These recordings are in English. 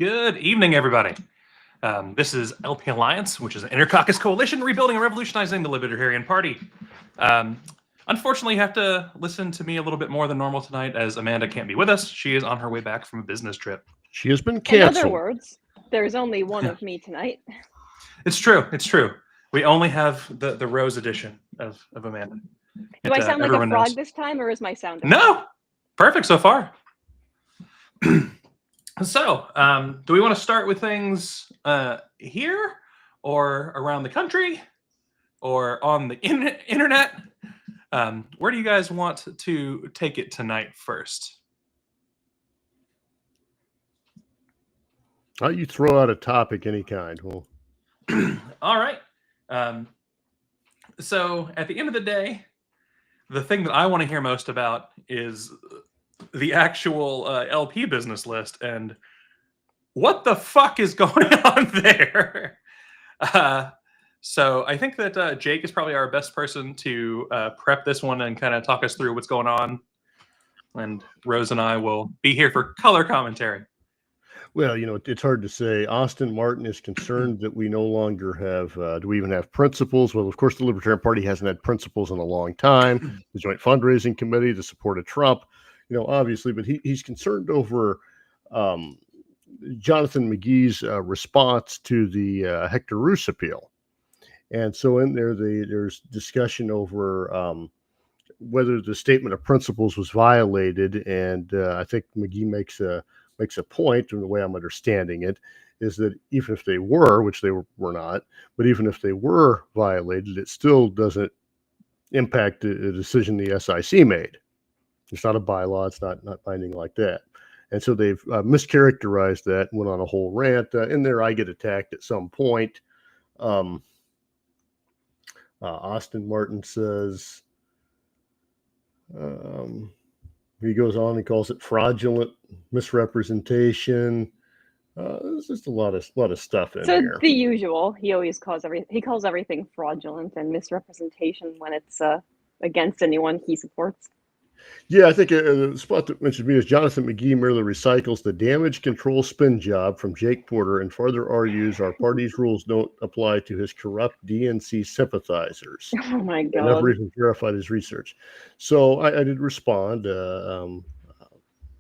Good evening, everybody. This is LP Alliance, which is an intercaucus coalition rebuilding and revolutionizing the Libertarian Party. Um, Unfortunately, you have to listen to me a little bit more than normal tonight as Amanda can't be with us. She is on her way back from a business trip. She has been In canceled. other words, there's only one of me tonight. It's true. It's true. We only have the Rose edition of Amanda. Do I sound like a frog this time, or is my sound okay? No! Perfect so far. So, do we want to start with things here, or around the country, or on the internet? Where do you guys want to take it tonight first? You throw out a topic any kind. Well, all right. So, at the end of the day, the thing that I want to hear most about is the actual LP business list and what the fuck is going on there. So I think that Jake is probably our best person to prep this one and kind of talk us through what's going on. And Rose and I will be here for color commentary. Well, it's hard to say. Austin Martin is concerned that we no longer have, do we even have principles? Well, of course, the Libertarian Party hasn't had principles in a long time. The Joint Fundraising Committee, the support of Trump, obviously, but he's concerned over Jonathan McGee's response to the Hector Roos appeal. And so in there, there's discussion over whether the statement of principles was violated. And I think McGee makes a point, and the way I'm understanding it, is that even if they were, which they were not, but even if they were violated, it still doesn't impact the decision the SIC made. It's not a bylaw. It's not binding like that. And so they've mischaracterized that, went on a whole rant. In there, I get attacked at some point. Austin Martin says, he goes on, he calls it fraudulent misrepresentation. There's just a lot of stuff in there. So the usual. He always calls everything fraudulent and misrepresentation when it's against anyone he supports. Yeah, I think the spot that mentioned me is Jonathan McGee merely recycles the damage control spin job from Jake Porter and further argues our party's rules don't apply to his corrupt DNC sympathizers. Oh my God. Never even verified his research. So I did respond.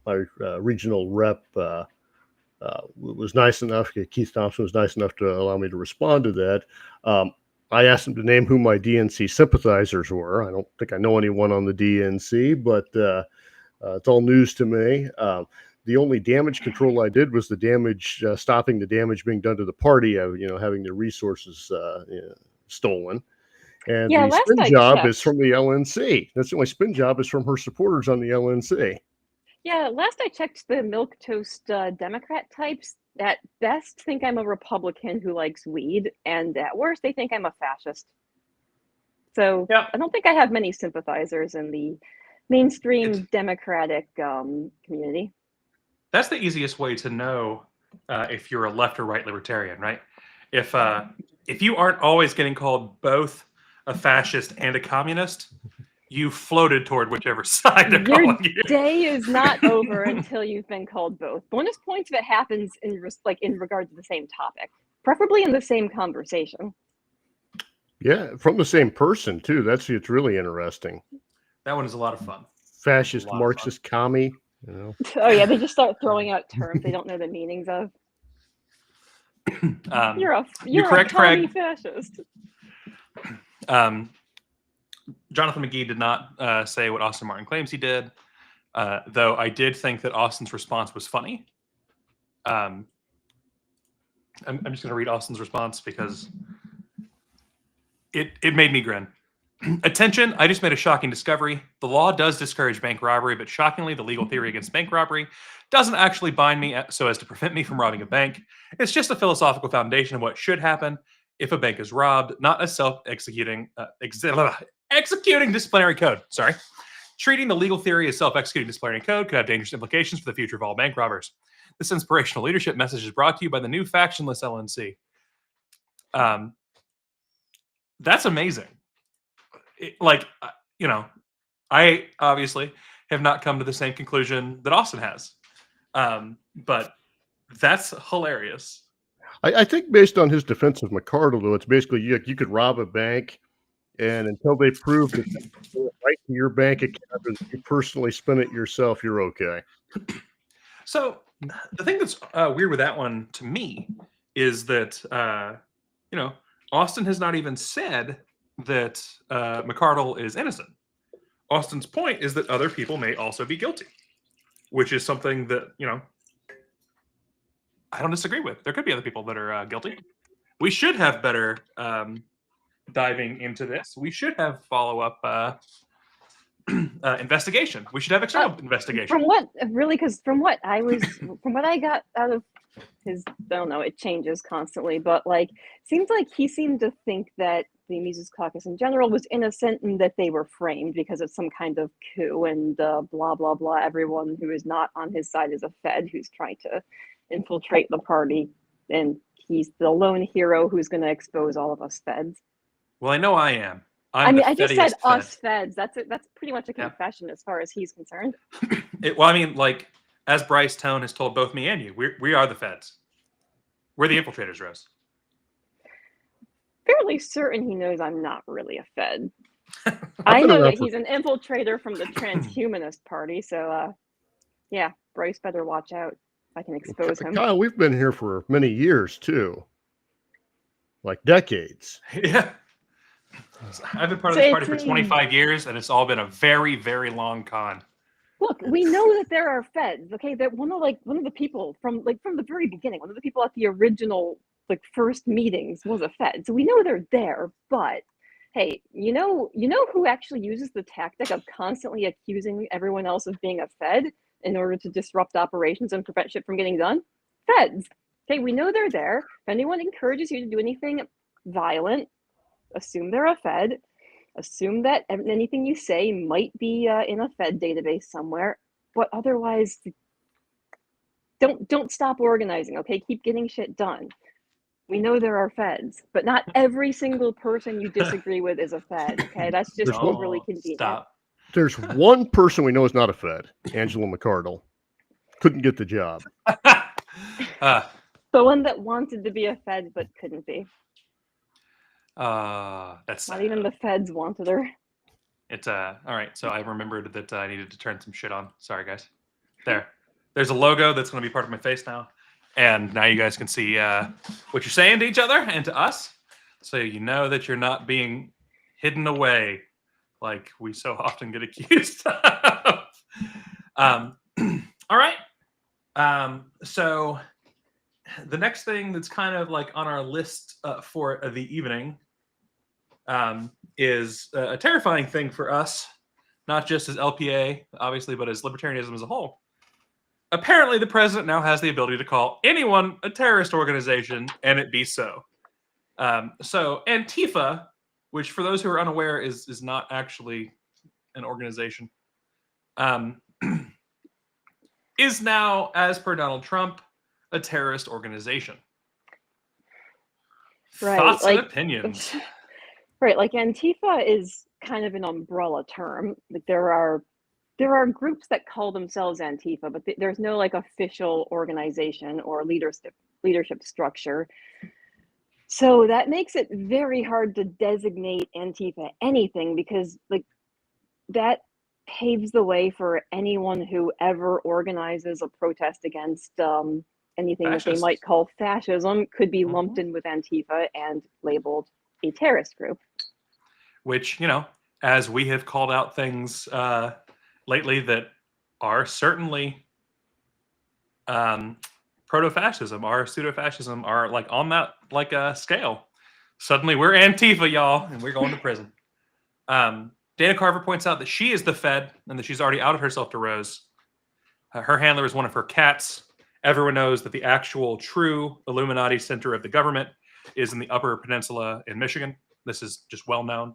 My regional rep was nice enough, Keith Thompson was nice enough to allow me to respond to that. I asked him to name who my DNC sympathizers were. I don't think I know anyone on the DNC, but it's all news to me. The only damage control I did was the damage, stopping the damage being done to the party, having their resources stolen. And the spin job is from the LNC. That's the only spin job is from her supporters on the LNC. Yeah, last I checked, the milquetoast Democrat types at best think I'm a Republican who likes weed, and at worst they think I'm a fascist. So yeah. I don't think I have many sympathizers in the mainstream Democratic community. That's the easiest way to know if you're a left or right libertarian, right? If you aren't always getting called both a fascist and a communist, you floated toward whichever side they're calling you. Your day is not over until you've been called both. Bonus points if it happens in regard to the same topic, preferably in the same conversation. Yeah, from the same person too. It's really interesting. That one is a lot of fun. Fascist, Marxist, commie. Oh yeah, they just start throwing out terms they don't know the meanings of. You're a correct, commie Craig. Fascist. Jonathan McGee did not say what Austin Martin claims he did, though I did think that Austin's response was funny. I'm just going to read Austin's response because it made me grin. Attention, I just made a shocking discovery. The law does discourage bank robbery, but shockingly, the legal theory against bank robbery doesn't actually bind me so as to prevent me from robbing a bank. It's just a philosophical foundation of what should happen if a bank is robbed, not a self-executing executing disciplinary code. Sorry. Treating the legal theory as self-executing disciplinary code could have dangerous implications for the future of all bank robbers. This inspirational leadership message is brought to you by the new factionless LNC. That's amazing. I obviously have not come to the same conclusion that Austin has. But That's hilarious. I think based on his defense of McCardle, though, it's basically you could rob a bank, and until they prove that they went right to your bank account or that you personally spent it yourself, you're okay. So the thing that's weird with that one to me is that Austin has not even said that McCardle is innocent. Austin's point is that other people may also be guilty, which is something that I don't disagree with. There could be other people that are guilty. We should have better diving into this. We should have follow-up investigation. We should have external investigation. From what I got out of his, I don't know, it changes constantly, but seems like he seemed to think that the Mises Caucus in general was innocent and that they were framed because of some kind of coup and blah, blah, blah. Everyone who is not on his side is a Fed who's trying to infiltrate the party, and he's the lone hero who's going to expose all of us Feds. Well, I know I am. I just said us Feds. That's pretty much a confession as far as he's concerned. As Bryce Tone has told both me and you, we are the Feds. We're the infiltrators, Rose. Fairly certain he knows I'm not really a Fed. I know that he's an infiltrator from the transhumanist party, so yeah, Bryce better watch out if I can expose him. Kyle, we've been here for many years too. Like decades. Yeah. I've been part of this party for 25 years, and it's all been a very, very long con. Look, we know that there are Feds, okay? That one of the people from the very beginning, one of the people at the original first meetings was a Fed. So we know they're there, but hey, you know who actually uses the tactic of constantly accusing everyone else of being a Fed in order to disrupt operations and prevent shit from getting done? Feds. Okay, we know they're there. If anyone encourages you to do anything violent, assume they're a Fed. Assume that anything you say might be in a Fed database somewhere, but otherwise, don't stop organizing. Okay, keep getting shit done. We know there are Feds, but not every single person you disagree with is a Fed. Okay, that's just overly convenient. Stop. There's one person we know is not a Fed, Angela McCardle. Couldn't get the job. The one that wanted to be a Fed but couldn't be. That's not even the Feds wanted her. It's all right. So I remembered that I needed to turn some shit on. Sorry, guys. There's a logo that's going to be part of my face now, and now you guys can see what you're saying to each other and to us, so you know that you're not being hidden away like we so often get accused of. All right. So the next thing that's kind of on our list for the evening is a terrifying thing for us, not just as LPA, obviously, but as libertarianism as a whole. Apparently, the president now has the ability to call anyone a terrorist organization, and it be so. So Antifa, which for those who are unaware is not actually an organization, is now, as per Donald Trump, a terrorist organization. Right, thoughts and opinions. Right, Antifa is kind of an umbrella term. There are groups that call themselves Antifa, but there's no official organization or leadership structure. So that makes it very hard to designate Antifa anything, because that paves the way for anyone who ever organizes a protest against anything that they might call fascism could be lumped in with Antifa and labeled a terrorist group. Which, as we have called out things lately that are certainly proto-fascism, or pseudo-fascism, are on that scale. Suddenly we're Antifa, y'all, and we're going to prison. Dana Carver points out that she is the Fed and that she's already outed herself to Rose. Her handler is one of her cats. Everyone knows that the actual true Illuminati center of the government is in the Upper Peninsula in Michigan. This is just well known.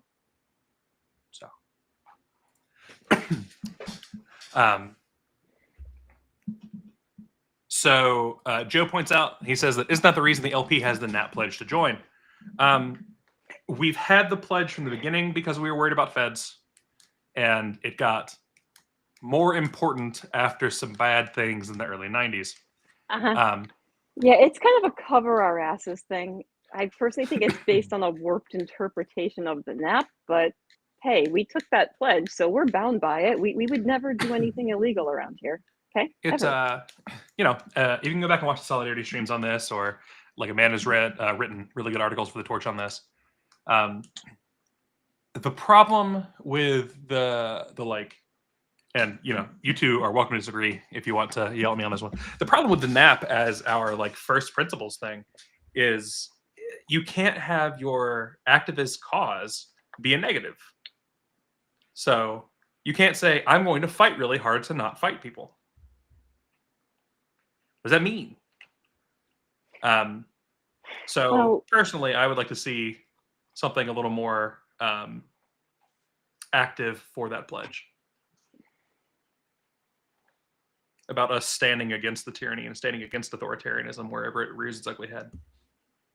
So, Joe points out, he says that isn't that the reason the LP has the NAP pledge to join? We've had the pledge from the beginning because we were worried about Feds, and it got more important after some bad things in the early 90s. Yeah, it's kind of a cover our asses thing. I personally think it's based on a warped interpretation of the NAP, but hey, we took that pledge, so we're bound by it. We would never do anything illegal around here. Okay? It's Ever. you can go back and watch the solidarity streams on this, or like Amanda's written really good articles for the Torch on this. The problem with the like, and you two are welcome to disagree if you want to yell at me on this one. The problem with the NAP as our like first principles thing is you can't have your activist cause be a negative. So you can't say, I'm going to fight really hard to not fight people. What does that mean? So personally, I would like to see something a little more active for that pledge about us standing against the tyranny and standing against authoritarianism wherever it rears its ugly head.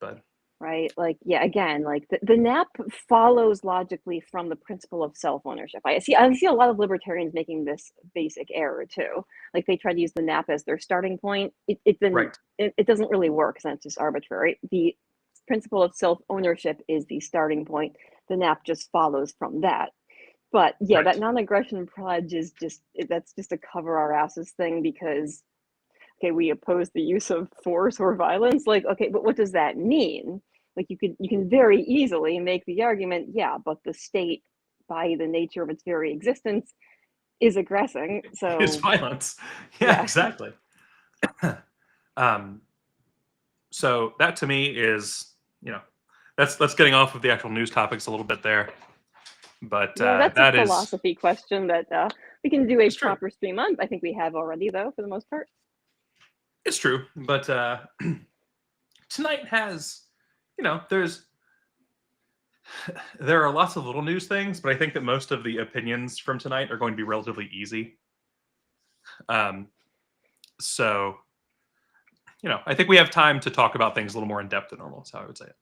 But right, like, yeah, again, like the NAP follows logically from the principle of self-ownership. I see a lot of libertarians making this basic error too. Like they try to use the NAP as their starting point. right. It doesn't really work because it's just arbitrary. The principle of self-ownership is the starting point. The NAP just follows from that. But yeah, Right. that non-aggression pledge is that's just a cover our asses thing because okay, we oppose the use of force or violence. Like, okay, but what does that mean? Like you can very easily make the argument, yeah, but the state, by the nature of its very existence, is aggressing. So It's violence. Yeah, yeah. exactly. So that to me is, that's getting off of the actual news topics a little bit there. But Yeah, that's that a is philosophy question that we can do a it's true. proper stream on. I think we have already, though, for the most part. It's true. But tonight has, there are lots of little news things, but I think that most of the opinions from tonight are going to be relatively easy. So, I think we have time to talk about things a little more in depth than normal. Is how I would say it.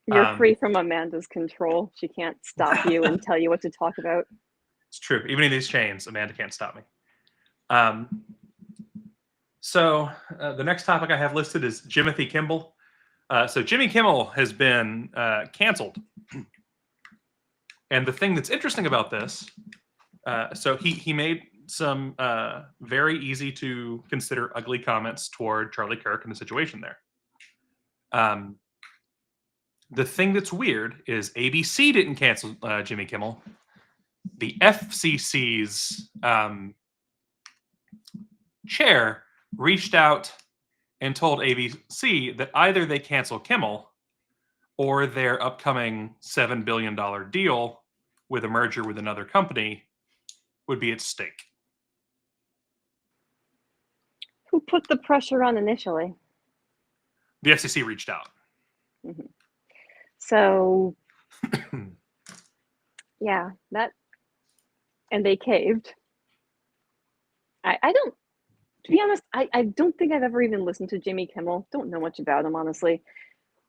You're free from Amanda's control. She can't stop you and tell you what to talk about. It's true. Even in these chains, Amanda can't stop me. So the next topic I have listed is Jimothy Kimmel. So Jimmy Kimmel has been canceled. And the thing that's interesting about this, so he made some very easy to consider ugly comments toward Charlie Kirk and the situation there. The thing that's weird is ABC didn't cancel Jimmy Kimmel. The FCC's chair reached out and told ABC that either they cancel Kimmel or their upcoming $7 billion deal with a merger with another company would be at stake. Who put the pressure on initially? The FCC reached out. Mm-hmm. So, yeah, and they caved. I don't, to be honest, I don't think I've ever even listened to Jimmy Kimmel. Don't know much about him, honestly.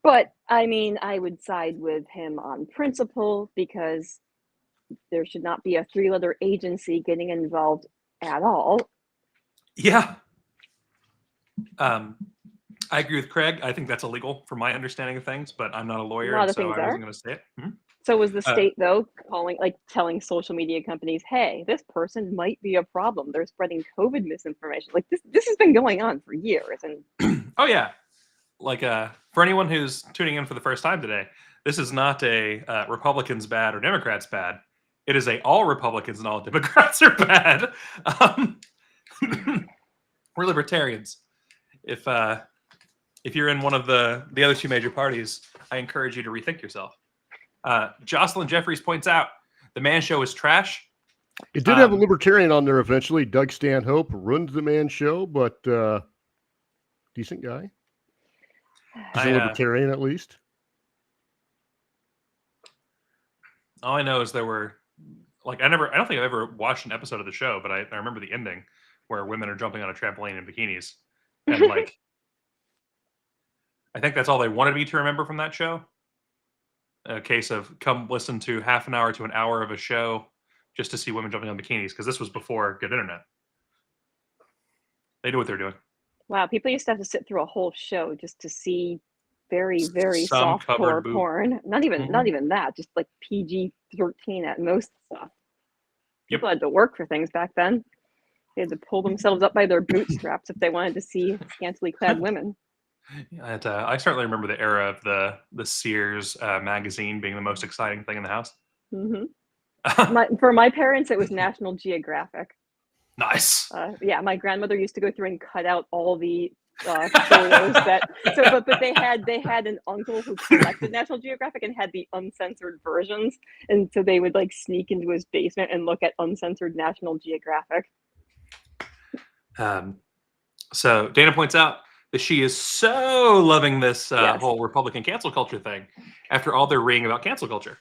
But, I mean, I would side with him on principle because there should not be a three-letter agency getting involved at all. Yeah. I agree with Craig. I think that's illegal from my understanding of things, but I'm not a lawyer, and so I wasn't going to say it. Hmm? So was the state, though, telling social media companies, hey, this person might be a problem. They're spreading COVID misinformation. Like, this has been going on for years. And oh, yeah. Like, for anyone who's tuning in for the first time today, this is not a Republicans bad or Democrats bad. It is a all Republicans and all Democrats are bad. We're libertarians. If you're in one of the other two major parties, I encourage you to rethink yourself. Jocelyn Jeffries points out the Man Show is trash. It did have a libertarian on there eventually. Doug Stanhope runs the Man Show, but decent guy. He's a libertarian, at least. All I know is there were, like, I don't think I've ever watched an episode of the show, but I remember the ending where women are jumping on a trampoline in bikinis. And, like, I think that's all they wanted me to remember from that show. A case of come listen to half an hour to an hour of a show just to see women jumping on bikinis, because this was before good internet. They knew what they're doing. Wow, people used to have to sit through a whole show just to see very, very Some soft core covered boob. porn. Not Mhm. even that, just like PG-13 at most stuff. Yep. People had to work for things back then. They had to pull themselves up by their bootstraps if they wanted to see scantily clad women. I certainly remember the era of the Sears magazine being the most exciting thing in the house. Hmm For my parents, it was National Geographic. Nice. Yeah, my grandmother used to go through and cut out all the photos that. So, but they had an uncle who collected National Geographic and had the uncensored versions, and so they would like sneak into his basement and look at uncensored National Geographic. So Dana points out that she is so loving this Yes. whole Republican cancel culture thing after all their ring about cancel culture.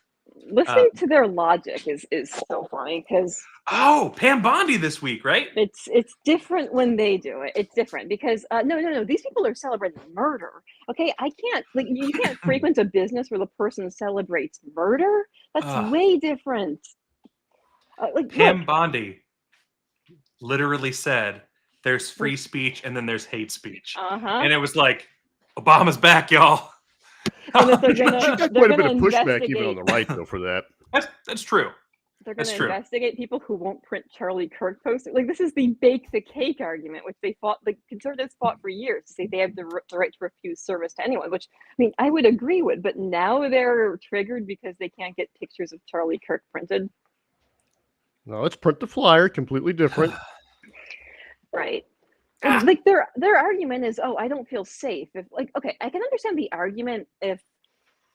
Listening to their logic is so funny because Oh, Pam Bondi this week, right? it's different when they do it. It's different because no, these people are celebrating murder. Okay, I can't like you can't frequent a business where the person celebrates murder. That's way different. Pam Bondi literally said, "There's free speech and then there's hate speech," and it was like, Obama's back, y'all. And that they're She gonna, got they're quite a bit gonna of pushback investigate. even on the right, though, for that. That's true. They're going That's to true. investigate people who won't print Charlie Kirk posters. Like this is the bake the cake argument, which they fought. The conservatives fought for years to say they have the right to refuse service to anyone. Which I mean, I would agree with, but now they're triggered because they can't get pictures of Charlie Kirk printed. No, let's print the flyer. Completely different. Right. Like their argument is, oh, I don't feel safe. If like, okay, I can understand the argument if,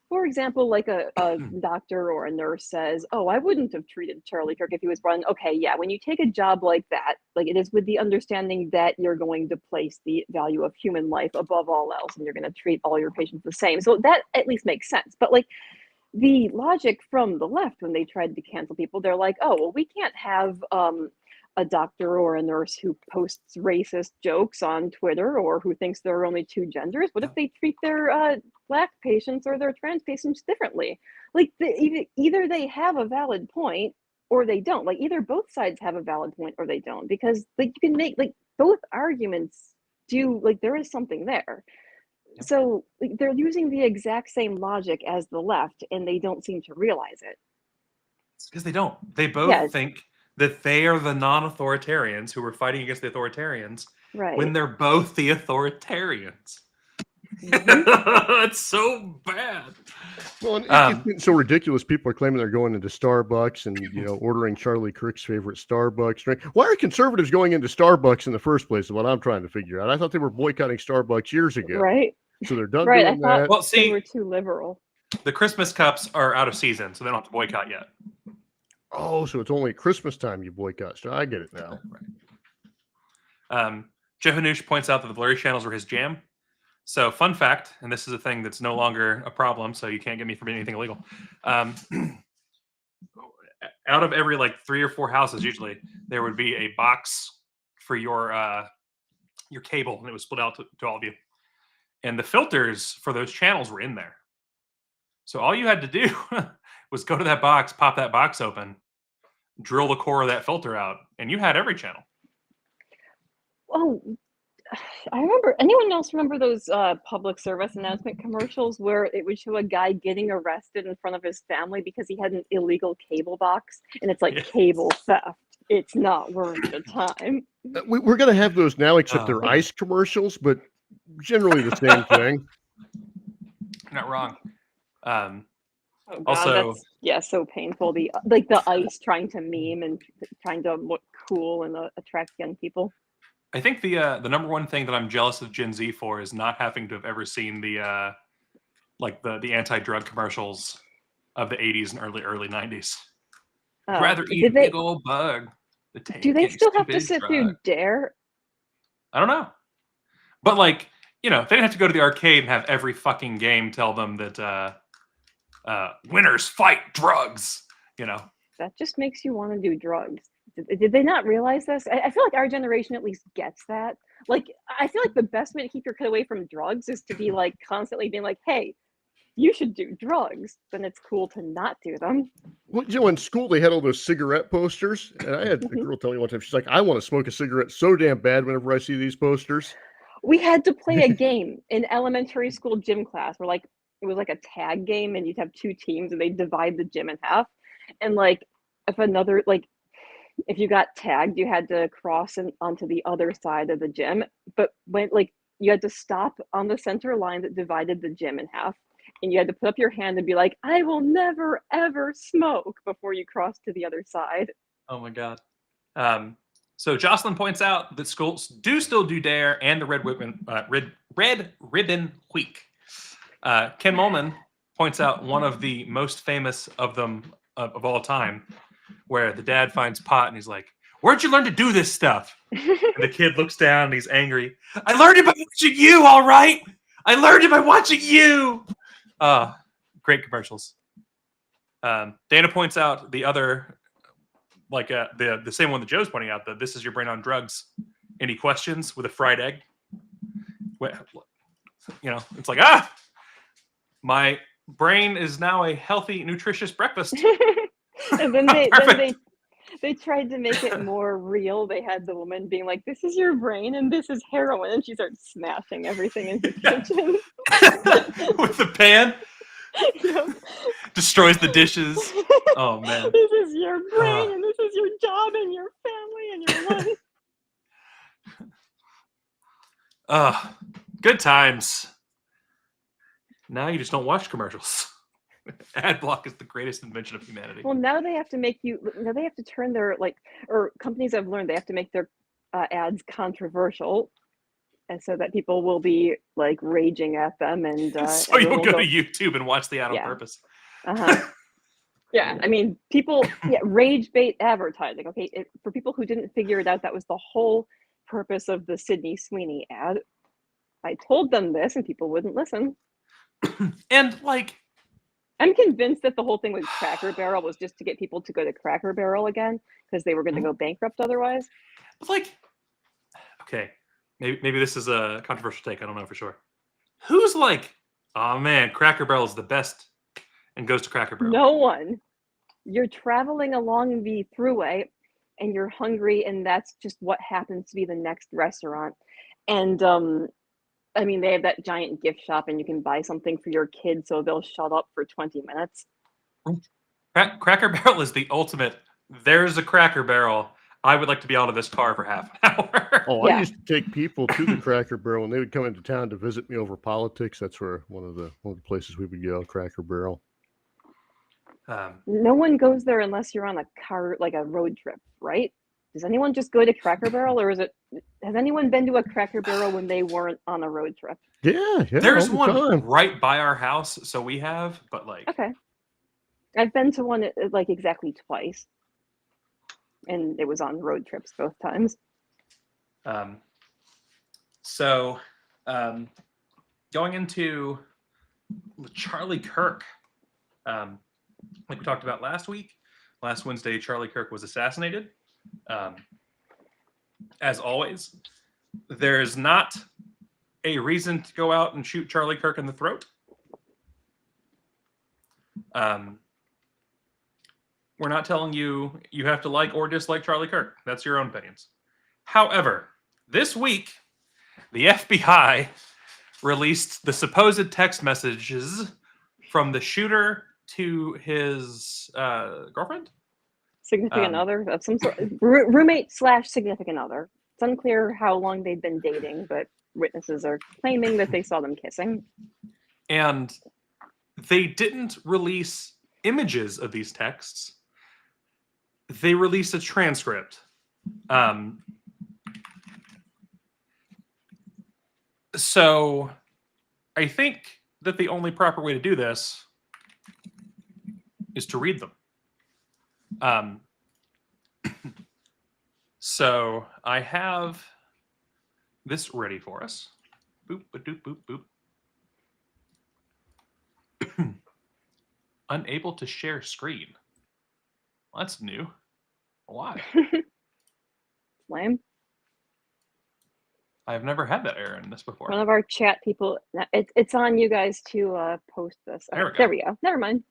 for example, like a doctor or a nurse says, oh, I wouldn't have treated Charlie Kirk if he was run. Okay, yeah, when you take a job like that, like it is with the understanding that you're going to place the value of human life above all else and you're going to treat all your patients the same. So that at least makes sense. But like the logic from the left when they tried to cancel people, they're like, oh, well, we can't have a doctor or a nurse who posts racist jokes on Twitter or who thinks there are only two genders. What if they treat their Black patients or their trans patients differently? Like either they have a valid point or they don't. Like either both sides have a valid point or they don't, because like you can make like both arguments do, like there is something there. So like, they're using the exact same logic as the left and they don't seem to realize it. It's because they don't. They both think that they are the non-authoritarians who are fighting against the authoritarians, right? When they're both the authoritarians. It's so bad. Well, and it's getting so ridiculous. People are claiming they're going into Starbucks and ordering Charlie Kirk's favorite Starbucks drink. Why are conservatives going into Starbucks in the first place? Is what I'm trying to figure out. I thought they were boycotting Starbucks years ago. Right. So they're done doing that. Well, see, they were too liberal. The Christmas cups are out of season, so they don't have to boycott yet. Oh, so it's only Christmas time you boycott. So I get it now. Right. Jeff Hanoush points out that the blurry channels were his jam. So, fun fact, and this is a thing that's no longer a problem, so you can't get me for anything illegal. Out of every like 3 or 4 houses, usually there would be a box for your cable, and it was split out to all of you. And the filters for those channels were in there. So all you had to do was go to that box, pop that box open, drill the core of that filter out, and you had every channel. Oh, I remember. Anyone else remember those public service announcement commercials where it would show a guy getting arrested in front of his family because he had an illegal cable box, and it's like cable theft. It's not worth the time. We're going to have those now, except they're ICE commercials, but generally the same thing. You're not wrong. God, also, that's, so painful. The ICE trying to meme and trying to look cool and attract young people. I think the number one thing that I'm jealous of Gen Z for is not having to have ever seen the anti-drug commercials of the 80s and early 90s. I'd rather eat a big old bug. Do they still have to sit through Dare? I don't know. But they didn't have to go to the arcade and have every fucking game tell them that winners fight drugs, That just makes you want to do drugs. Did they not realize this? I feel like our generation at least gets that. Like, I feel like the best way to keep your kid away from drugs is to be like constantly being like, hey, you should do drugs. Then it's cool to not do them. Well, in school, they had all those cigarette posters. And I had a girl tell me one time, she's like, I want to smoke a cigarette so damn bad whenever I see these posters. We had to play a game in elementary school gym class where like it was like a tag game and you'd have two teams and they'd divide the gym in half. And like if you got tagged, you had to cross onto the other side of the gym. But when like you had to stop on the center line that divided the gym in half. And you had to put up your hand and be like, I will never ever smoke before you cross to the other side. Oh my god. So Jocelyn points out that schools do still do DARE and the Red Ribbon Week. Ken Molman points out one of the most famous of them of all time, where the dad finds pot and he's like, "Where'd you learn to do this stuff?" And the kid looks down and he's angry. "I learned it by watching you, all right. I learned it by watching you." Great commercials. Dana points out the other, like the same one that Joe's pointing out, that this is your brain on drugs. Any questions with a fried egg? It's like, my brain is now a healthy, nutritious breakfast. And then they tried to make it more real. They had the woman being like, "This is your brain and this is heroin," and she starts smashing everything in her kitchen with the pan. Yep. Destroys the dishes. Oh man. This is your brain and this is your job and your family and your life. Good times. Now you just don't watch commercials. Ad block is the greatest invention of humanity. Well, now they have to turn their or companies have learned they have to make their ads controversial, and so that people will be like raging at them, and so you'll go to YouTube and watch the ad on purpose. Yeah, I mean, people rage bait advertising. Okay, for people who didn't figure it out, that was the whole purpose of the Sydney Sweeney ad. I told them this, and people wouldn't listen. And like, I'm convinced that the whole thing with Cracker Barrel was just to get people to go to Cracker Barrel again because they were going to go bankrupt otherwise. Like, okay, maybe this is a controversial take. I don't know for sure. Who's like, oh man, Cracker Barrel is the best, and goes to Cracker Barrel? No one. You're traveling along the throughway, and you're hungry, and that's just what happens to be the next restaurant. And I mean, they have that giant gift shop, and you can buy something for your kids, so they'll shut up for 20 minutes. Cracker Barrel is the ultimate. There's a Cracker Barrel. I would like to be out of this car for half an hour. I used to take people to the Cracker Barrel, and they would come into town to visit me over politics. That's where one of the places we would go, Cracker Barrel. No one goes there unless you're on a car, like a road trip, right? Does anyone just go to Cracker Barrel, or has anyone been to a Cracker Barrel when they weren't on a road trip? Yeah. There's one right by our house, so we have, but like. Okay. I've been to one like exactly twice, and it was on road trips both times. Going into Charlie Kirk, like we talked about last Wednesday, Charlie Kirk was assassinated. As always, there's not a reason to go out and shoot Charlie Kirk in the throat. We're not telling you have to like or dislike Charlie Kirk. That's your own opinions. However, this week, the FBI released the supposed text messages from the shooter to his girlfriend? Significant other of some sort. Roommate / significant other. It's unclear how long they'd been dating, but witnesses are claiming that they saw them kissing. And they didn't release images of these texts. They released a transcript. So I think that the only proper way to do this is to read them. So I have this ready for us. Boop, ba-doop, boop, boop. Unable to share screen. Well, that's new. Why? Lame. I've never had that error in this before. One of our chat people. It's on you guys to post this. There we go. Never mind.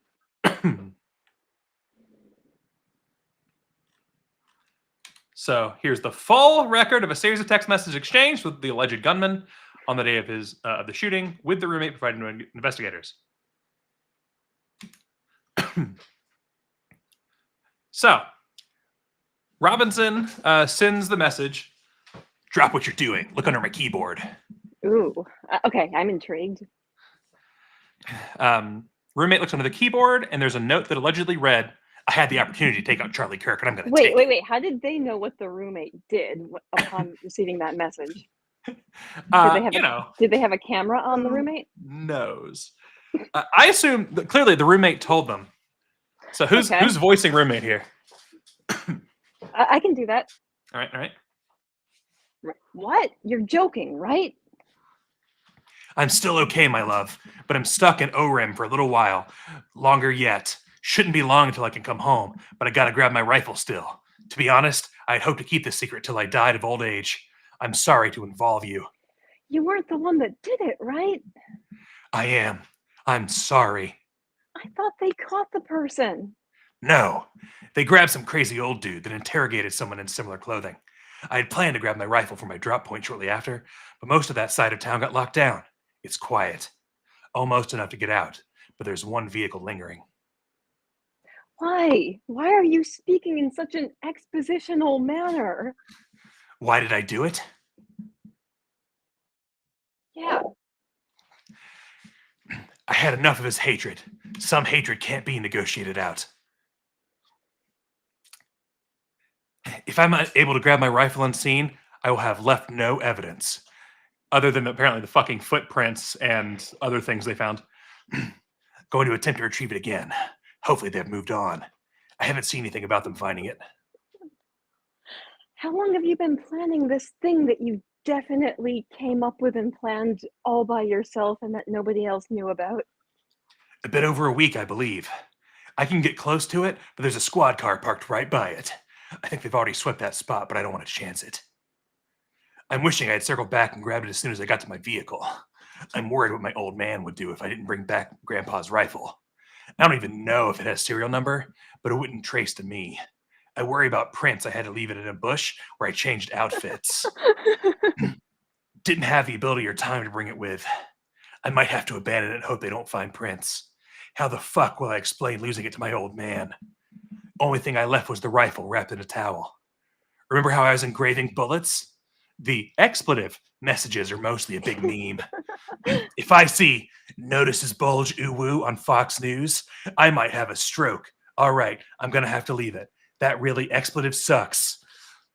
So here's the full record of a series of text messages exchanged with the alleged gunman on the day of the shooting, with the roommate provided to investigators. So Robinson sends the message: "Drop what you're doing. Look under my keyboard." Ooh. Okay, I'm intrigued. Roommate looks under the keyboard, and there's a note that allegedly read, "I had the opportunity to take out Charlie Kirk, and I'm going to take it." Wait. How did they know what the roommate did upon receiving that message? Did they have a camera on the roommate? Knows. I assume that clearly the roommate told them. So who's voicing roommate here? I can do that. All right. What? You're joking, right? "I'm still okay, my love, but I'm stuck in OREM for a little while. Longer yet. Shouldn't be long until I can come home, but I gotta grab my rifle still. To be honest, I'd hoped to keep this secret till I died of old age. I'm sorry to involve you." You weren't the one that did it, right? "I am. I'm sorry." I thought they caught the person. "No. They grabbed some crazy old dude that interrogated someone in similar clothing. I had planned to grab my rifle from my drop point shortly after, but most of that side of town got locked down. It's quiet. Almost enough to get out, but there's one vehicle lingering." Why? Why are you speaking in such an expositional manner? Why did I do it? Yeah. I had enough of his hatred. Some hatred can't be negotiated out. If I'm able to grab my rifle unseen, I will have left no evidence, other than apparently the fucking footprints and other things they found. Going to attempt to retrieve it again. Hopefully they've moved on. I haven't seen anything about them finding it. How long have you been planning this thing that you definitely came up with and planned all by yourself and that nobody else knew about? A bit over a week, I believe. I can get close to it, but there's a squad car parked right by it. I think they've already swept that spot, but I don't want to chance it. I'm wishing I had circled back and grabbed it as soon as I got to my vehicle. I'm worried what my old man would do if I didn't bring back Grandpa's rifle. I don't even know if it has serial number, but it wouldn't trace to me. I worry about prints. I had to leave it in a bush where I changed outfits. Didn't have the ability or time to bring it with. I might have to abandon it and hope they don't find prints. How the fuck will I explain losing it to my old man? Only thing I left was the rifle wrapped in a towel. Remember how I was engraving bullets? The expletive messages are mostly a big meme. If I see "notices bulge ooh-woo" on Fox News, I might have a stroke. All right, I'm going to have to leave it. That really expletive sucks.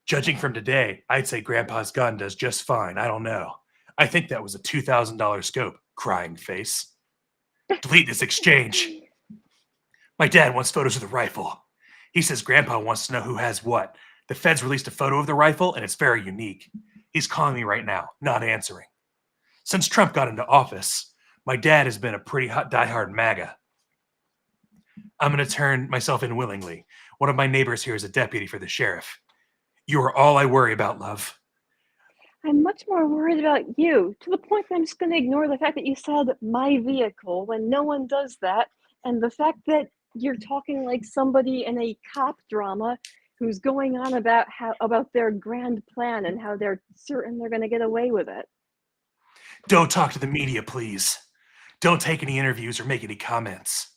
Judging from today, I'd say Grandpa's gun does just fine. I don't know. I think that was a $2,000 scope, crying face. Delete this exchange. My dad wants photos of the rifle. He says Grandpa wants to know who has what. The feds released a photo of the rifle, and it's very unique. He's calling me right now, not answering. Since Trump got into office, my dad has been a pretty hot diehard MAGA. I'm going to turn myself in willingly. One of my neighbors here is a deputy for the sheriff. You are all I worry about, love. I'm much more worried about you, to the point that I'm just going to ignore the fact that you said "my vehicle" when no one does that, and the fact that you're talking like somebody in a cop drama who's going on about their grand plan and how they're certain they're going to get away with it. Don't talk to the media, please. Don't take any interviews or make any comments.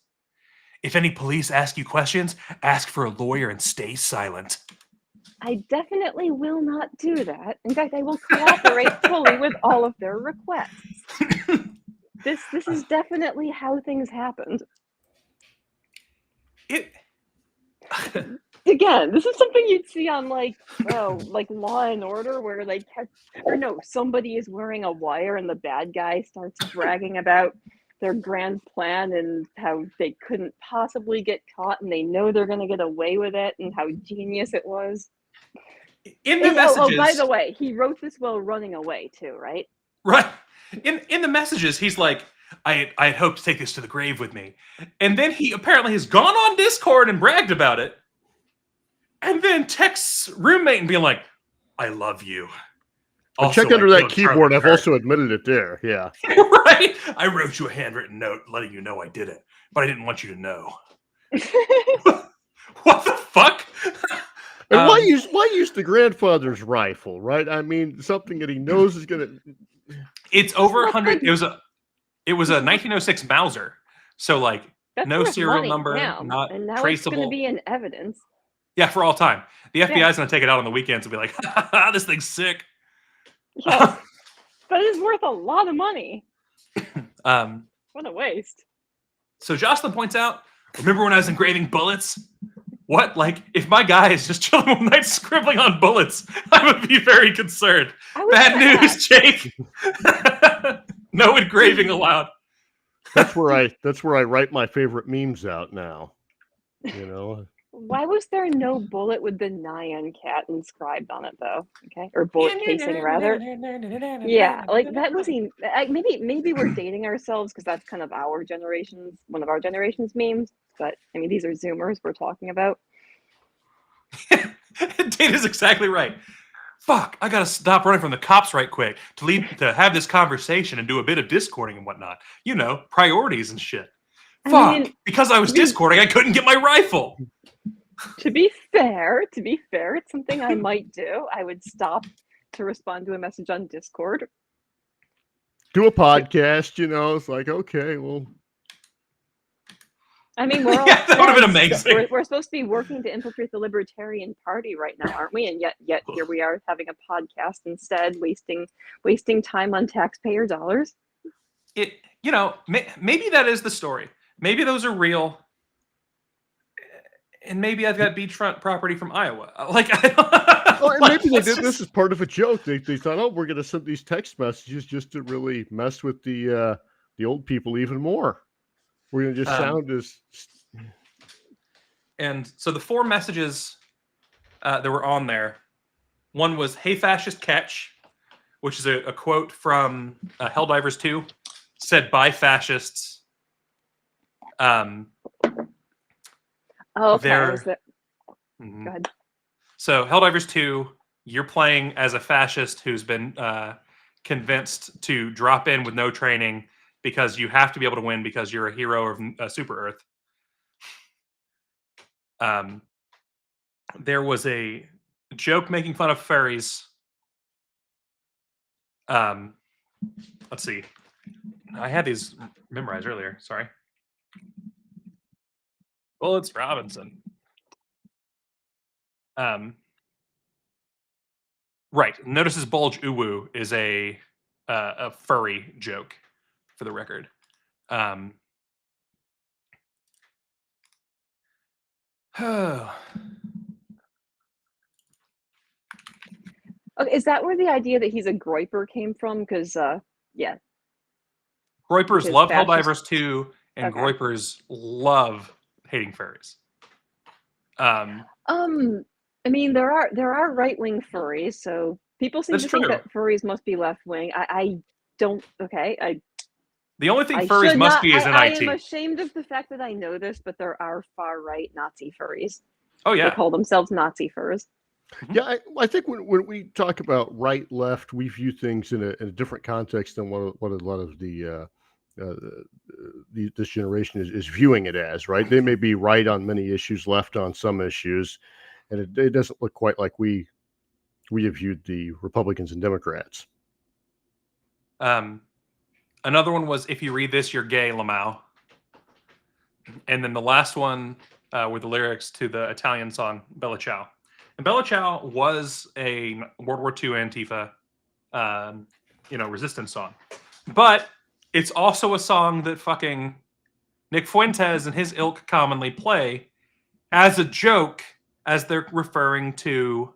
If any police ask you questions, ask for a lawyer and stay silent. I definitely will not do that. In fact, I will cooperate fully with all of their requests. This is definitely how things happened. Again, this is something you'd see on like Law and Order, where somebody is wearing a wire and the bad guy starts bragging about their grand plan and how they couldn't possibly get caught and they know they're going to get away with it and how genius it was. In the messages, oh, by the way, he wrote this while running away too, right? Right. In the messages, he's like, I had hoped to take this to the grave with me. And then he apparently has gone on Discord and bragged about it. And then texts roommate and being like, I love you. Also, check under that keyboard. I've also admitted it there. Yeah. Right? I wrote you a handwritten note letting you know I did it, but I didn't want you to know. What the fuck? And why use the grandfather's rifle, right? I mean, something that he knows is gonna. It's over That's 100. like- It was a 1906 Mauser. So like That's no worth serial money number, now, not and now traceable. it's going to be in evidence. Yeah, for all time. The FBI Yeah. is going to take it out on the weekends and be like, this thing's sick. Yes, but it's worth a lot of money. Um, What a waste. so Jocelyn points out, remember when I was engraving bullets? What? Like, if my guy is just chilling one night scribbling on bullets, I would be very concerned. I was Bad gonna news, ask, Jake. No engraving allowed. That's where I write my favorite memes out now. You know, why was there no bullet with the Nyan cat inscribed on it, though? Okay, or bullet casing rather. Yeah, like that was maybe we're dating ourselves because that's kind of one of our generation's memes. But I mean, these are Zoomers we're talking about. Dana's exactly right. Fuck, I gotta stop running from the cops right quick to have this conversation and do a bit of discording and whatnot. You know, priorities and shit. I Fuck, mean, because I was discording, I couldn't get my rifle. to be fair, it's something I might do. I would stop to respond to a message on Discord. do a podcast. You know, it's like okay, well, I mean, we're all Yeah, that would've been friends. amazing. We're supposed to be working to infiltrate the Libertarian Party right now, aren't we? And yet here we are having a podcast instead, wasting time on taxpayer dollars. You know, maybe that is the story. Maybe those are real. And maybe I've got beachfront property from Iowa. Like, or like, maybe they let's did just- this as part of a joke. They thought, oh, we're going to send these text messages just to really mess with the old people even more. We're going to just sound as. And so the 4 messages that were on there, one was "Hey fascist, catch," which is a quote from Helldivers 2, said by fascists. Oh, okay. They're- Mhm. Go ahead. So Helldivers 2, you're playing as a fascist who's been convinced to drop in with no training because you have to be able to win because you're a hero of Super Earth. There was a joke making fun of furries. Let's see. I had these memorized earlier. Sorry. Bullets Robinson. Right. Notices bulge uwu is a furry joke, for the record. Okay, is that where the idea that he's a groiper came from? Because yeah, Groypers His love fascist- Helldivers 2, and Okay. Groypers love hating furries. I mean, there are right wing furries, so people seem That's to think true. that furries must be left wing. I don't. Okay, The only thing I furries should must not, be is I NIT. am ashamed of the fact that I know this, but there are far right Nazi furries. Oh They yeah. call themselves Nazi furs. Yeah, I think when we talk about right left, we view things in a different context than what a lot of this generation is viewing it as. Right, they may be right on many issues, left on some issues, and it doesn't look quite like we have viewed the Republicans and Democrats. Another one was "If you read this, you're gay, Lamau." And then the last one were the lyrics to the Italian song "Bella Ciao." And Bella Ciao was a World War II Antifa, resistance song. But it's also a song that fucking Nick Fuentes and his ilk commonly play as a joke as they're referring to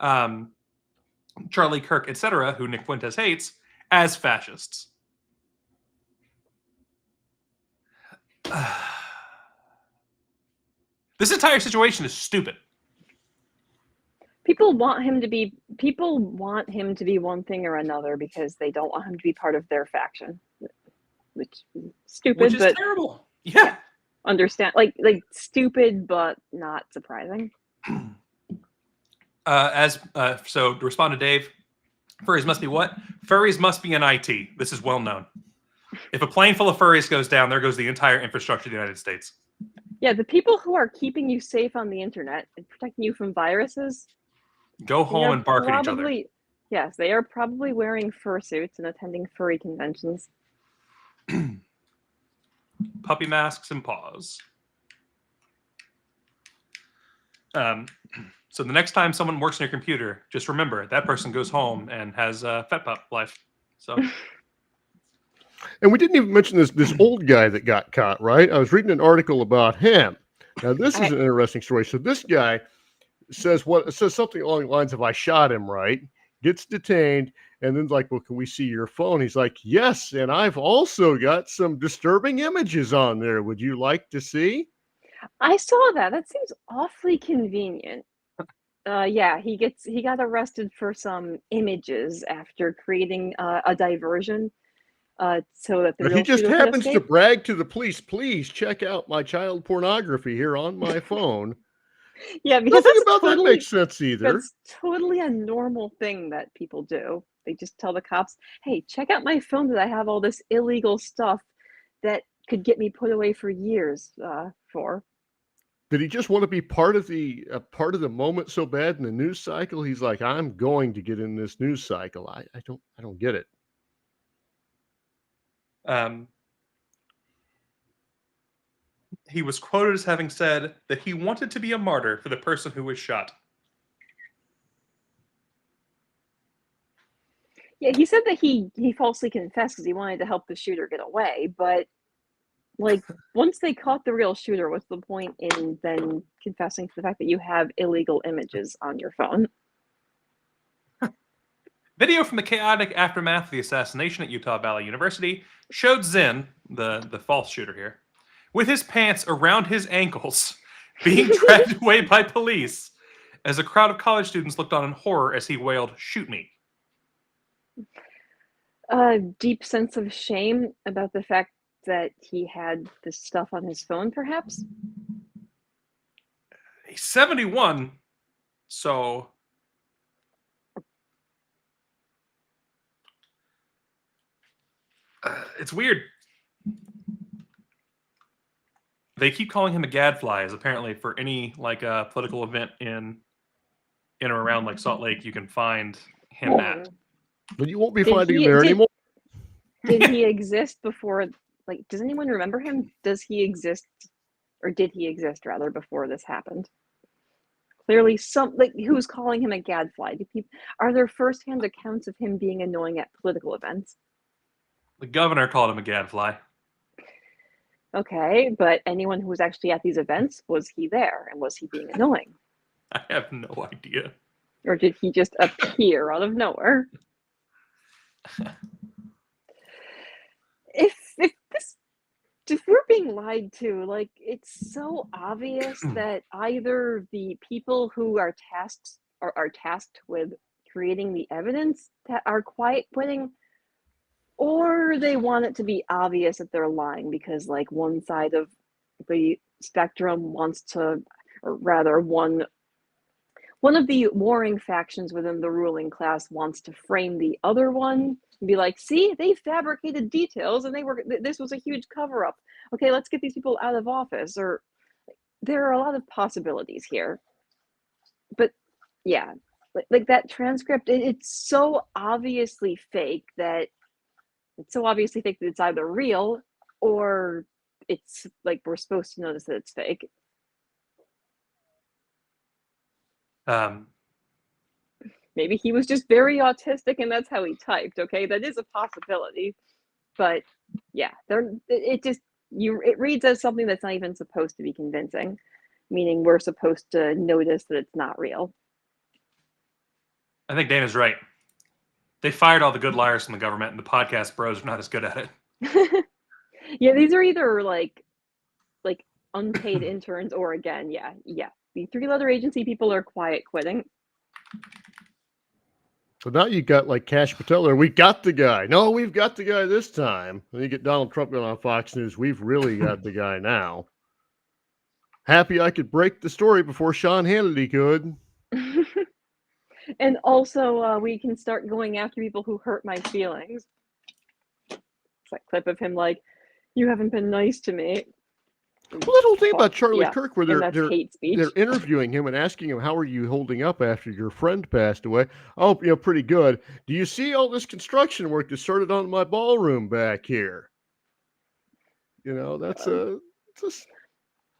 Charlie Kirk, etc., who Nick Fuentes hates, as fascists. This entire situation is stupid. People want him to be one thing or another because they don't want him to be part of their faction, which is stupid, Which is but terrible. Yeah. understand like stupid but not surprising. So to respond to Dave, furries must be what? Furries must be in IT. This is well known. If a plane full of furries goes down, there goes the entire infrastructure of the United States. Yeah, the people who are keeping you safe on the internet and protecting you from viruses, Go they home are and bark at each other. probably, yes, they are probably wearing fursuits and attending furry conventions. Puppy masks and paws. So the next time someone works on your computer, just remember that person goes home and has a Fat Pup life. So, And we didn't even mention this old guy that got caught, right? I was reading an article about him. Now, this is an interesting story. So this guy says something along the lines of, I shot him, right? Gets detained, and then like, well, can we see your phone? He's like, yes, and I've also got some disturbing images on there. Would you like to see? I saw that. That seems awfully convenient. Yeah, he got arrested for some images after creating a diversion, so that the But real he just shooter could happens to escape. brag to the police, please check out my child pornography here on my phone. Yeah, because Nothing about that makes sense either. that's totally a normal thing that people do. They just tell the cops, "Hey, check out my phone that I have all this illegal stuff that could get me put away for years for." Did he just want to be part of the moment so bad in the news cycle? He's like, I'm going to get in this news cycle. I don't get it. he was quoted as having said that he wanted to be a martyr for the person who was shot. Yeah, he said that he falsely confessed because he wanted to help the shooter get away, but like once they caught the real shooter, what's the point in then confessing to the fact that you have illegal images on your phone? Video from the chaotic aftermath of the assassination at Utah Valley University showed Zen, the false shooter here, with his pants around his ankles, being dragged away by police as a crowd of college students looked on in horror as he wailed, "Shoot me." A deep sense of shame about the fact that he had this stuff on his phone, perhaps? He's 71, so it's weird. They keep calling him a gadfly, as apparently for any like political event in or around like Salt Lake, you can find him at. But you won't be Did finding him he- there did- anymore. Did he exist before? Like, does anyone remember him? Does he exist, or did he exist rather before this happened? Clearly, who's calling him a gadfly? Are there firsthand accounts of him being annoying at political events? The governor called him a gadfly. Okay, but anyone who was actually at these events, was he there, and was he being annoying? I have no idea. Or did he just appear out of nowhere? If we're being lied to, like, it's so obvious that either the people who are tasked with creating the evidence that are quiet quitting, or they want it to be obvious that they're lying because like one side of the spectrum wants to, or rather one of the warring factions within the ruling class wants to frame the other one and be like, see, they fabricated details and this was a huge cover up. Okay, let's get these people out of office. Or there are a lot of possibilities here. But yeah, like that transcript, it's so obviously fake that it's either real or it's like we're supposed to notice that it's fake. Maybe he was just very autistic and that's how he typed. Okay, that is a possibility. But yeah, it reads as something that's not even supposed to be convincing, meaning we're supposed to notice that it's not real. I think Dana's right. They fired all the good liars from the government, and the podcast bros are not as good at it. Yeah, these are either like unpaid interns or again, yeah. The 3-letter agency people are quiet quitting. So now you got like Kash Patel there. We got the guy. No, we've got the guy this time. And you get Donald Trump going on Fox News. We've really got the guy now. Happy I could break the story before Sean Hannity could. And also, we can start going after people who hurt my feelings. It's that clip of him like, you haven't been nice to me. Well, that whole thing about Charlie Yeah, Kirk, where and that's they're hate speech. they're interviewing him and asking him, "How are you holding up after your friend passed away?" "Oh, pretty good." "Do you see all this construction work that started on my ballroom back here?" That's it's a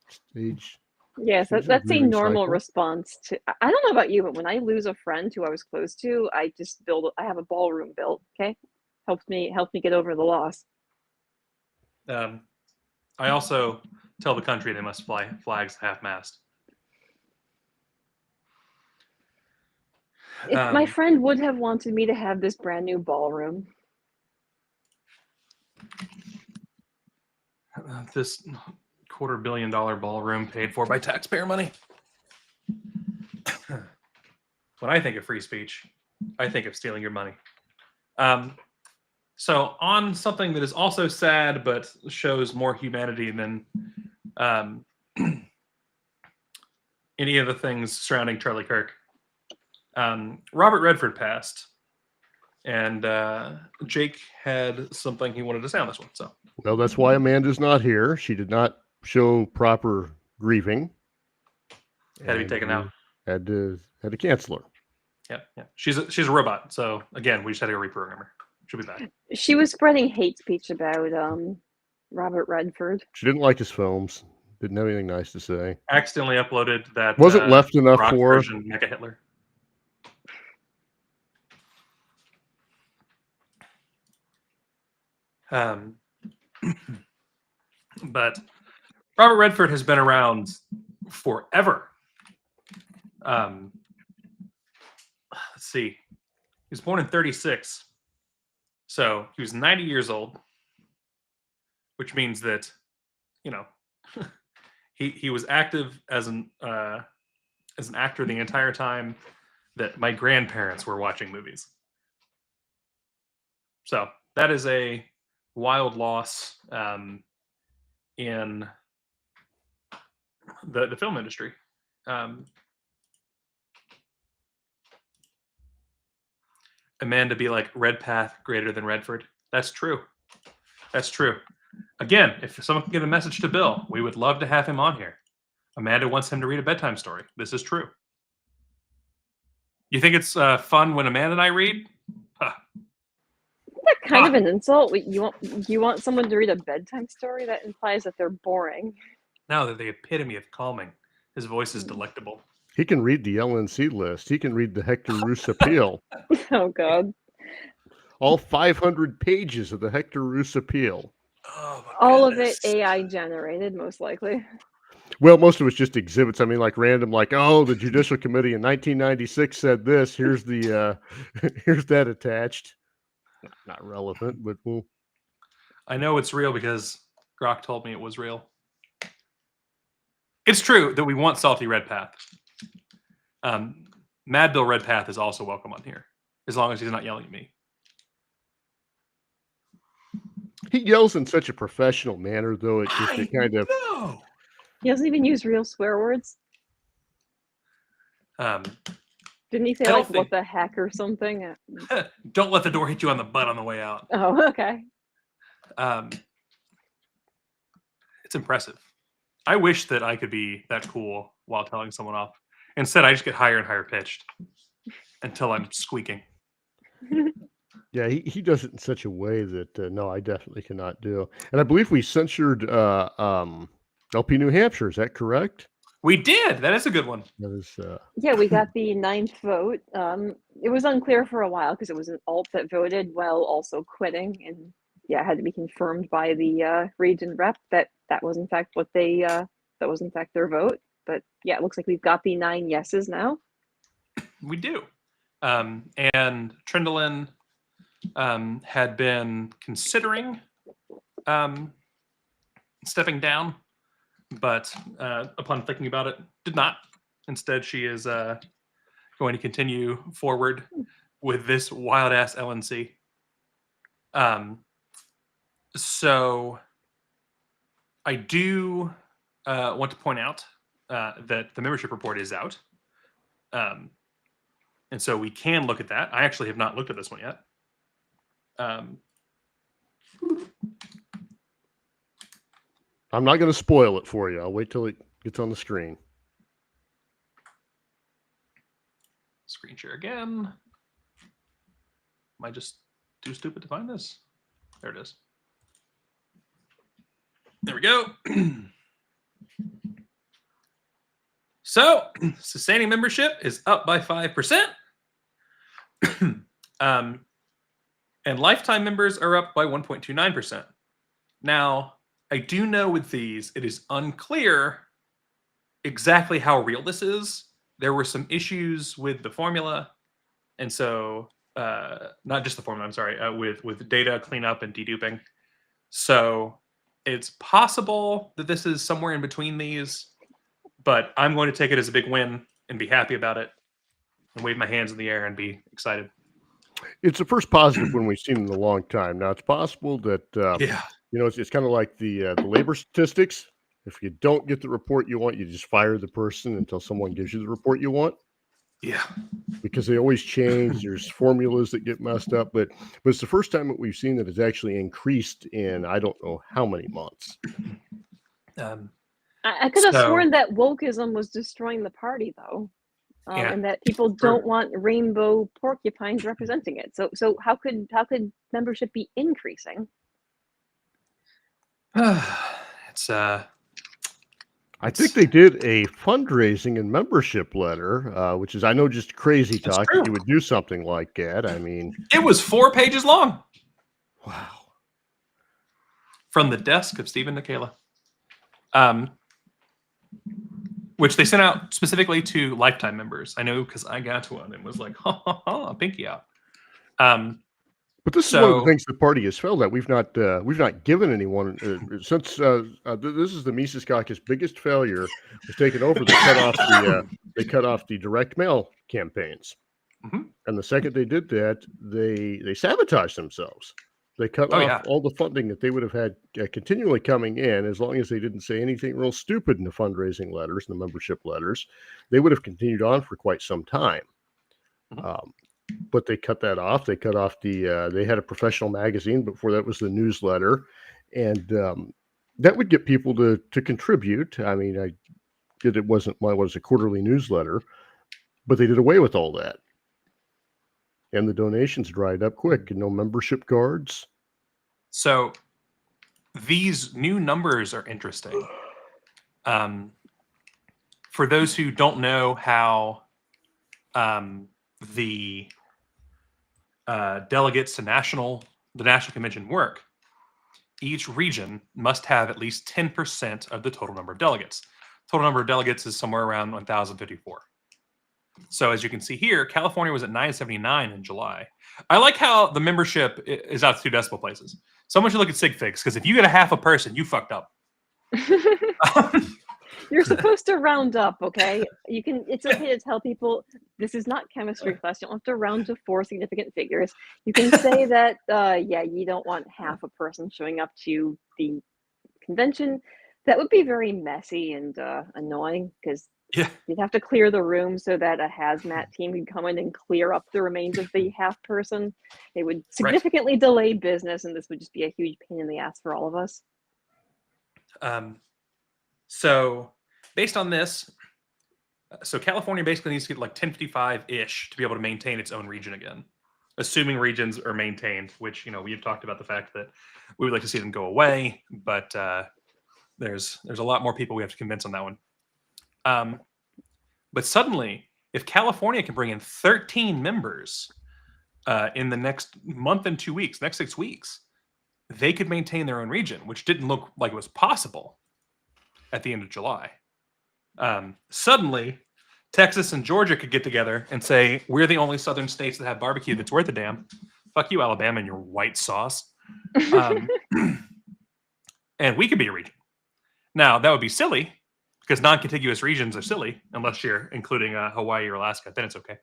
stage Yes, stage that's a grieving normal cycle. response to. I don't know about you, but when I lose a friend who I was close to, I just build. I have a ballroom built. Okay, helps me get over the loss. I also tell the country they must fly flags half-mast. If my friend would have wanted me to have this brand new ballroom. This $250 million ballroom paid for by taxpayer money. When I think of free speech, I think of stealing your money. So on something that is also sad but shows more humanity than any of the things surrounding Charlie Kirk, Robert Redford passed, and Jake had something he wanted to say on this one. So, Well, that's why Amanda's not here. She did not show proper grieving. had to be taken out. Had to cancel her. Yeah. She's a robot. So again, we just had to go reprogram her. She'll be back. She was spreading hate speech about Robert Redford. She didn't like his films. Didn't have anything nice to say. Accidentally uploaded that Wasn't left enough rock for her. version Mecha Hitler. But Robert Redford has been around forever. Let's see. He was born in 1936. So he was 90 years old, which means that, he was active as an actor the entire time that my grandparents were watching movies. So that is a wild loss in the film industry. Amanda be like, Redpath greater than Redford. That's true. That's true. Again, if someone can get a message to Bill, we would love to have him on here. Amanda wants him to read a bedtime story. This is true. You think it's fun when Amanda and I read? Huh. Isn't that kind of an insult? You want someone to read a bedtime story? That implies that they're boring. No, they're the epitome of calming. His voice is delectable. He can read the LNC list. He can read the Hector Roos appeal. Oh, God. All 500 pages of the Hector Roos appeal. Oh, all of it AI generated, most likely. Well, most of it's just exhibits. I mean, like random, like, oh, the Judicial Committee in 1996 said this. Here's the here's that attached. Not relevant, but well. I know it's real because Grok told me it was real. It's true that we want Salty Redpath. Mad Bill Redpath is also welcome on here, as long as he's not yelling at me. He yells in such a professional manner, though. It just kind of. No. He doesn't even use real swear words. Didn't he say like what the heck or something? Don't let the door hit you on the butt on the way out. Oh, okay. It's impressive. I wish that I could be that cool while telling someone off. Instead, I just get higher and higher pitched until I'm squeaking. Yeah, he does it in such a way that no, I definitely cannot do. And I believe we censored LP New Hampshire. Is that correct? We did. That is a good one. That is. Yeah, we got the 9th vote. It was unclear for a while because it was an alt that voted while also quitting, and yeah, it had to be confirmed by the region rep that was in fact what they that was in fact their vote. But yeah, it looks like we've got the 9 yeses now. We do. And Trendelin had been considering stepping down, but upon thinking about it, did not. Instead, she is going to continue forward with this wild ass LNC. So I do want to point out that the membership report is out. And so we can look at that. I actually have not looked at this one yet. I'm not going to spoil it for you. I'll wait till it gets on the screen. Screen share again. Am I just too stupid to find this? There it is. There we go. So, sustaining membership is up by 5%. And lifetime members are up by 1.29%. Now, I do know with these, it is unclear exactly how real this is. There were some issues with the formula. And so, not just the formula, I'm sorry, with data cleanup and deduping. So it's possible that this is somewhere in between these, but I'm going to take it as a big win and be happy about it and wave my hands in the air and be excited. It's the first positive one we've seen in a long time. Now, it's possible that, Yeah. you know, it's kind of like the labor statistics. If you don't get the report you want, you just fire the person until someone gives you the report you want. Yeah. Because they always change. There's formulas that get messed up, but it's the first time that we've seen that it's actually increased in I don't know how many months. I could have sworn that wokeism was destroying the party, though, Yeah. and that people don't want rainbow porcupines representing it. So how could membership be increasing? It's I think they did a fundraising and membership letter, which is, I know, just crazy talk. You would do something like that. I mean, it was 4 pages long. Wow. From the desk of Stephen Nikela. Which they sent out specifically to lifetime members. I know because I got one and was like, ha ha ha, pinky out. But this is one of the things the party has failed at. We've not given anyone since this is the Mises Caucus' biggest failure was taken over. They cut off the direct mail campaigns, and the second they did that, they sabotaged themselves. They cut off all the funding that they would have had continually coming in, as long as they didn't say anything real stupid in the fundraising letters and the membership letters. They would have continued on for quite some time. But they cut that off. They cut off they had a professional magazine. Before that was the newsletter. And that would get people to contribute. I mean, it wasn't a quarterly newsletter, but they did away with all that. And the donations dried up quick, and no membership cards. So these new numbers are interesting. For those who don't know how the delegates to the National Convention work, each region must have at least 10% of the total number of delegates. Total number of delegates is somewhere around 1,054. So as you can see here, California was at 979 in July. I like how the membership is out to 2 decimal places. Someone should look at sig figs, because if you get a half a person, you fucked up. You're supposed to round up, okay? It's okay to tell people this is not chemistry class. You don't have to round to 4 significant figures. You can say that, you don't want half a person showing up to the convention. That would be very messy and annoying, because you'd have to clear the room so that a hazmat team could come in and clear up the remains of the half person. It would significantly delay business, and this would just be a huge pain in the ass for all of us. So based on this, so California basically needs to get like 1055-ish to be able to maintain its own region again, assuming regions are maintained, which, you know, we've talked about the fact that we would like to see them go away, but there's a lot more people we have to convince on that one. But suddenly, if California can bring in 13 members in the next month and 2 weeks, next 6 weeks, they could maintain their own region, which didn't look like it was possible at the end of July. Suddenly, Texas and Georgia could get together and say, we're the only southern states that have barbecue that's worth a damn. Fuck you, Alabama, and your white sauce. And we could be a region. Now, that would be silly, because non-contiguous regions are silly, unless you're including Hawaii or Alaska. Then it's okay.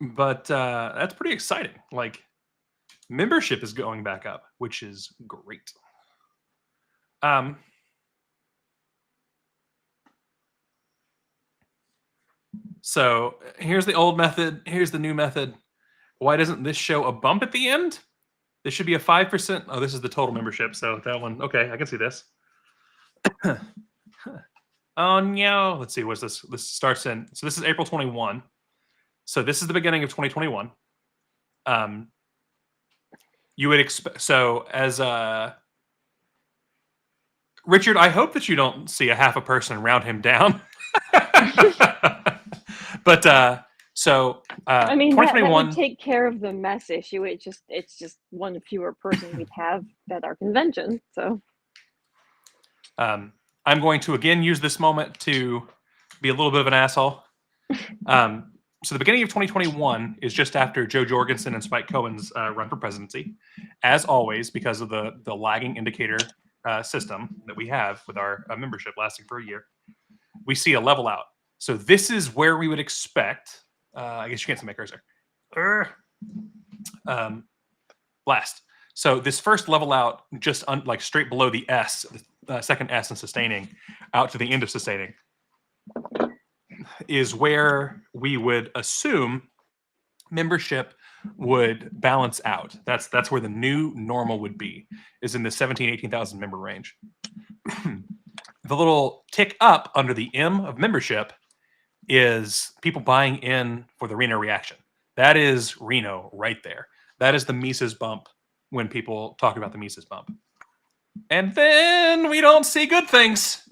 But that's pretty exciting. Like, membership is going back up, which is great. So here's the old method. Here's the new method. Why doesn't this show a bump at the end? This should be a 5%. Oh, this is the total membership. So that one, okay, I can see this. Oh no. Let's see. What's this? This starts in. So this is April 21. So this is the beginning of 2021. You would expect. So as Richard, I hope that you don't see a half a person round him down. But so I mean, that 2021. would take care of the mess issue. It's just one fewer person we'd have at our convention. So I'm going to again use this moment to be a little bit of an asshole. So the beginning of 2021 is just after Joe Jorgensen and Spike Cohen's run for presidency. As always, because of the lagging indicator system that we have with our membership lasting for a year, we see a level out. So this is where we would expect. I guess you can't see my cursor. Blast. So this first level out, just like straight below the S, the second S in sustaining, out to the end of sustaining, is where we would assume membership would balance out. That's where the new normal would be, is in the 18,000 member range. The little tick up under the M of membership is people buying in for the Reno reaction. That is Reno right there. That is the Mises bump when people talk about the Mises bump. And then we don't see good things.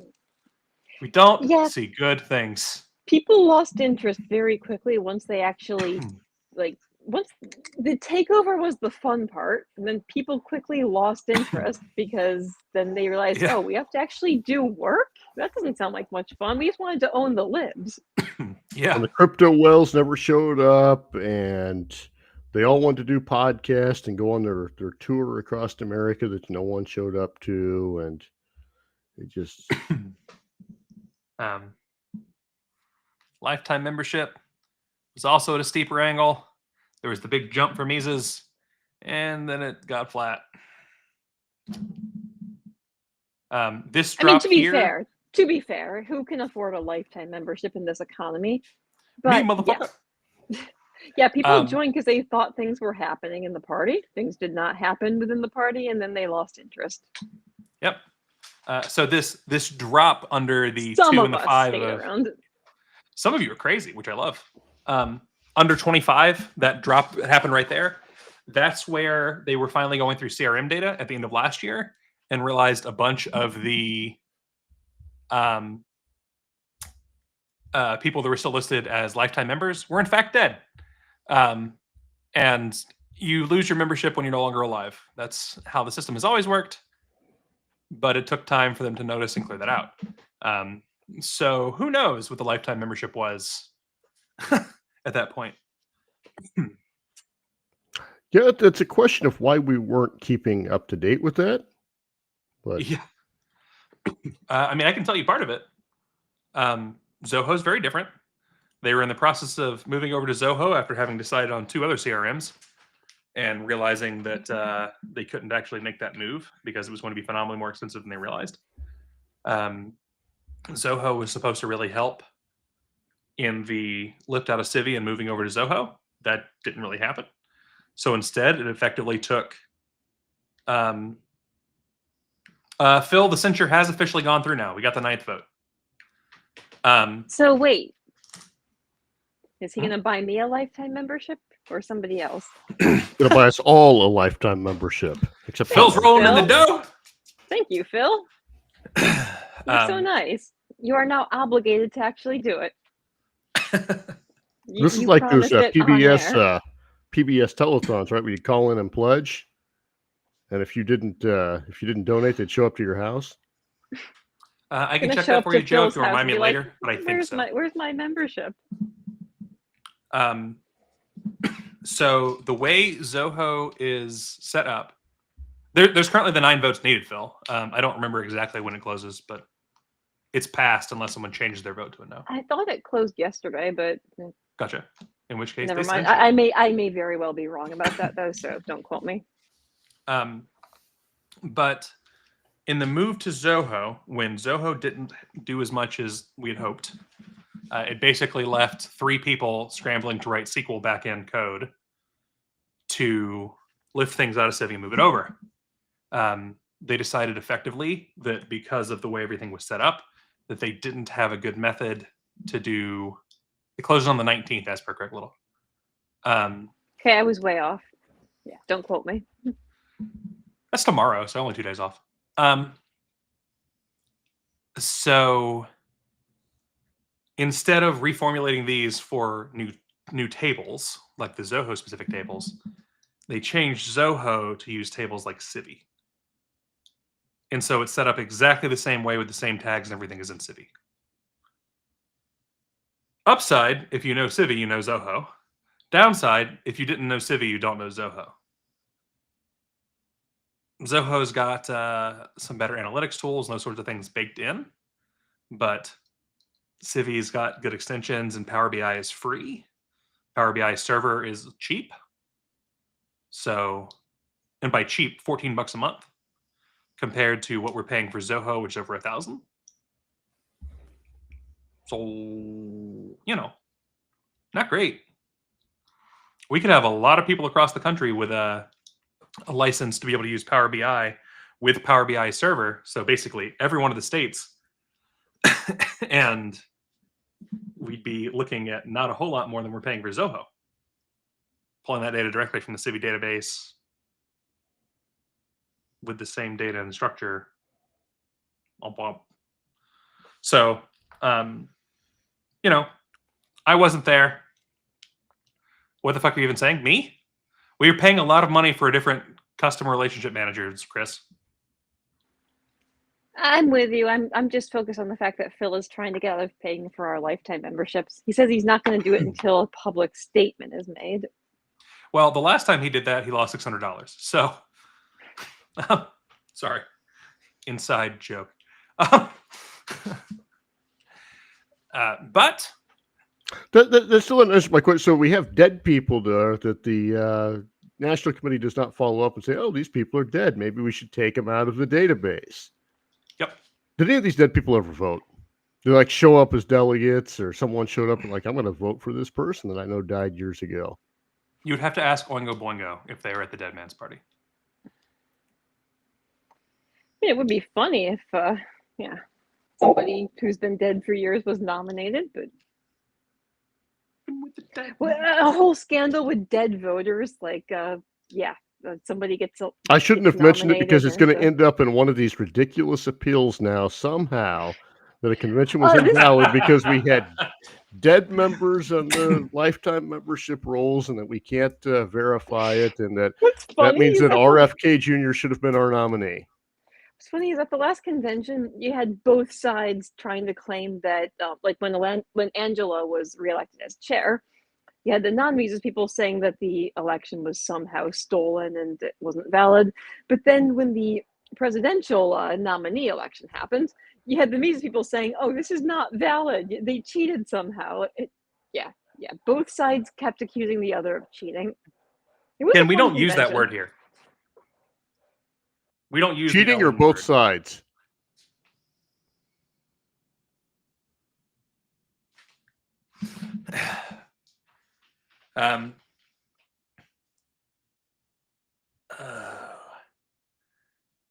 We don't see good things. People lost interest very quickly once they actually, once the takeover was the fun part, and then people quickly lost interest because then they realized, oh, we have to actually do work? That doesn't sound like much fun. We just wanted to own the libs. Yeah. And the crypto whales never showed up, and they all wanted to do podcasts and go on their tour across America that no one showed up to, and it just lifetime membership was also at a steeper angle. There was the big jump for Mises, and then it got flat. This drop here. To be fair, who can afford a lifetime membership in this economy? But, me, motherfucker. Yeah, people joined because they thought things were happening in the party. Things did not happen within the party, and then they lost interest. Yep. So this drop under the Some 2 of and the us 5. stayed around. Some of you are crazy, which I love. Under 25, that drop happened right there. That's where they were finally going through CRM data at the end of last year and realized a bunch of the people that were still listed as lifetime members were in fact dead. And you lose your membership when you're no longer alive. That's how the system has always worked, but it took time for them to notice and clear that out. So who knows what the lifetime membership was at that point. Yeah, it's a question of why we weren't keeping up to date with that. But yeah, I mean, I can tell you part of it. Zoho's very different. They were in the process of moving over to Zoho after having decided on 2 other CRMs and realizing that they couldn't actually make that move because it was going to be phenomenally more expensive than they realized. Zoho was supposed to really help in the lift out of Civi and moving over to Zoho. That didn't really happen. So instead, it effectively took Phil, the censure has officially gone through now. We got the 9th vote. So wait, is he going to buy me a lifetime membership or somebody else? Gonna buy us all a lifetime membership, except Phil's rolling in the dough. Thank you, Phil. You're so nice. You are now obligated to actually do it. This is like those PBS telethons, right? Where you call in and pledge, and if you didn't donate, they'd show up to your house. I can check that for you, Joe, to remind me later. But I think so. Where's my membership? So the way Zoho is set up, there's currently the 9 votes needed, Phil. I don't remember exactly when it closes, but it's passed unless someone changes their vote to a no. I thought it closed yesterday, but gotcha. In which case, never mind. I may very well be wrong about that though, so don't quote me. But in the move to Zoho, when Zoho didn't do as much as we had hoped, it basically left 3 people scrambling to write SQL backend code to lift things out of Civi and move it over. They decided effectively that because of the way everything was set up, that they didn't have a good method to do. It closes on the 19th, as per Craig Little. Okay, I was way off. Yeah, don't quote me. That's tomorrow, so only 2 days off. So instead of reformulating these for new tables, like the Zoho specific tables, they changed Zoho to use tables like Civi. And so it's set up exactly the same way with the same tags and everything is in Civi. Upside, if you know Civi, you know Zoho. Downside, if you didn't know Civi, you don't know Zoho. Zoho's got some better analytics tools and those sorts of things baked in, but Civi's got good extensions and Power BI is free. Power BI server is cheap. So, and by cheap, $14 a month compared to what we're paying for Zoho, which is over $1,000. So, you know, not great. We could have a lot of people across the country with a license to be able to use Power BI with Power BI server. So basically every one of the states. And we'd be looking at not a whole lot more than we're paying for Zoho. Pulling that data directly from the Civi database with the same data and structure. So, you know, I wasn't there. What the fuck are you even saying? Me? We were paying a lot of money for a different customer relationship managers, Chris. I'm with you. I'm just focused on the fact that Phil is trying to get out of paying for our lifetime memberships. He says he's not going to do it until a public statement is made. Well, the last time he did that, he lost $600. So, sorry, inside joke. But That's still an answer my question. So we have dead people there that the National Committee does not follow up and say, "Oh, these people are dead. Maybe we should take them out of the database." Yep. Did any of these dead people ever vote? They like show up as delegates, or someone showed up and like, "I'm going to vote for this person that I know died years ago." You would have to ask Oingo Boingo if they were at the Dead Man's Party. It would be funny if, somebody who's been dead for years was nominated, but a whole scandal with dead voters, like, somebody gets. I shouldn't have mentioned it because it's going to and, end up in one of these ridiculous appeals now somehow that a convention was invalid because we had dead members on the lifetime membership rolls and that we can't verify it, and that means that RFK Jr. should have been our nominee. What's funny is at the last convention, you had both sides trying to claim that, like when Angela was reelected as chair, you had the non-Mises people saying that the election was somehow stolen and it wasn't valid. But then when the presidential nominee election happened, you had the Mises people saying, "Oh, this is not valid. They cheated somehow." Both sides kept accusing the other of cheating. And we don't use that word here. We don't use cheating or both sides.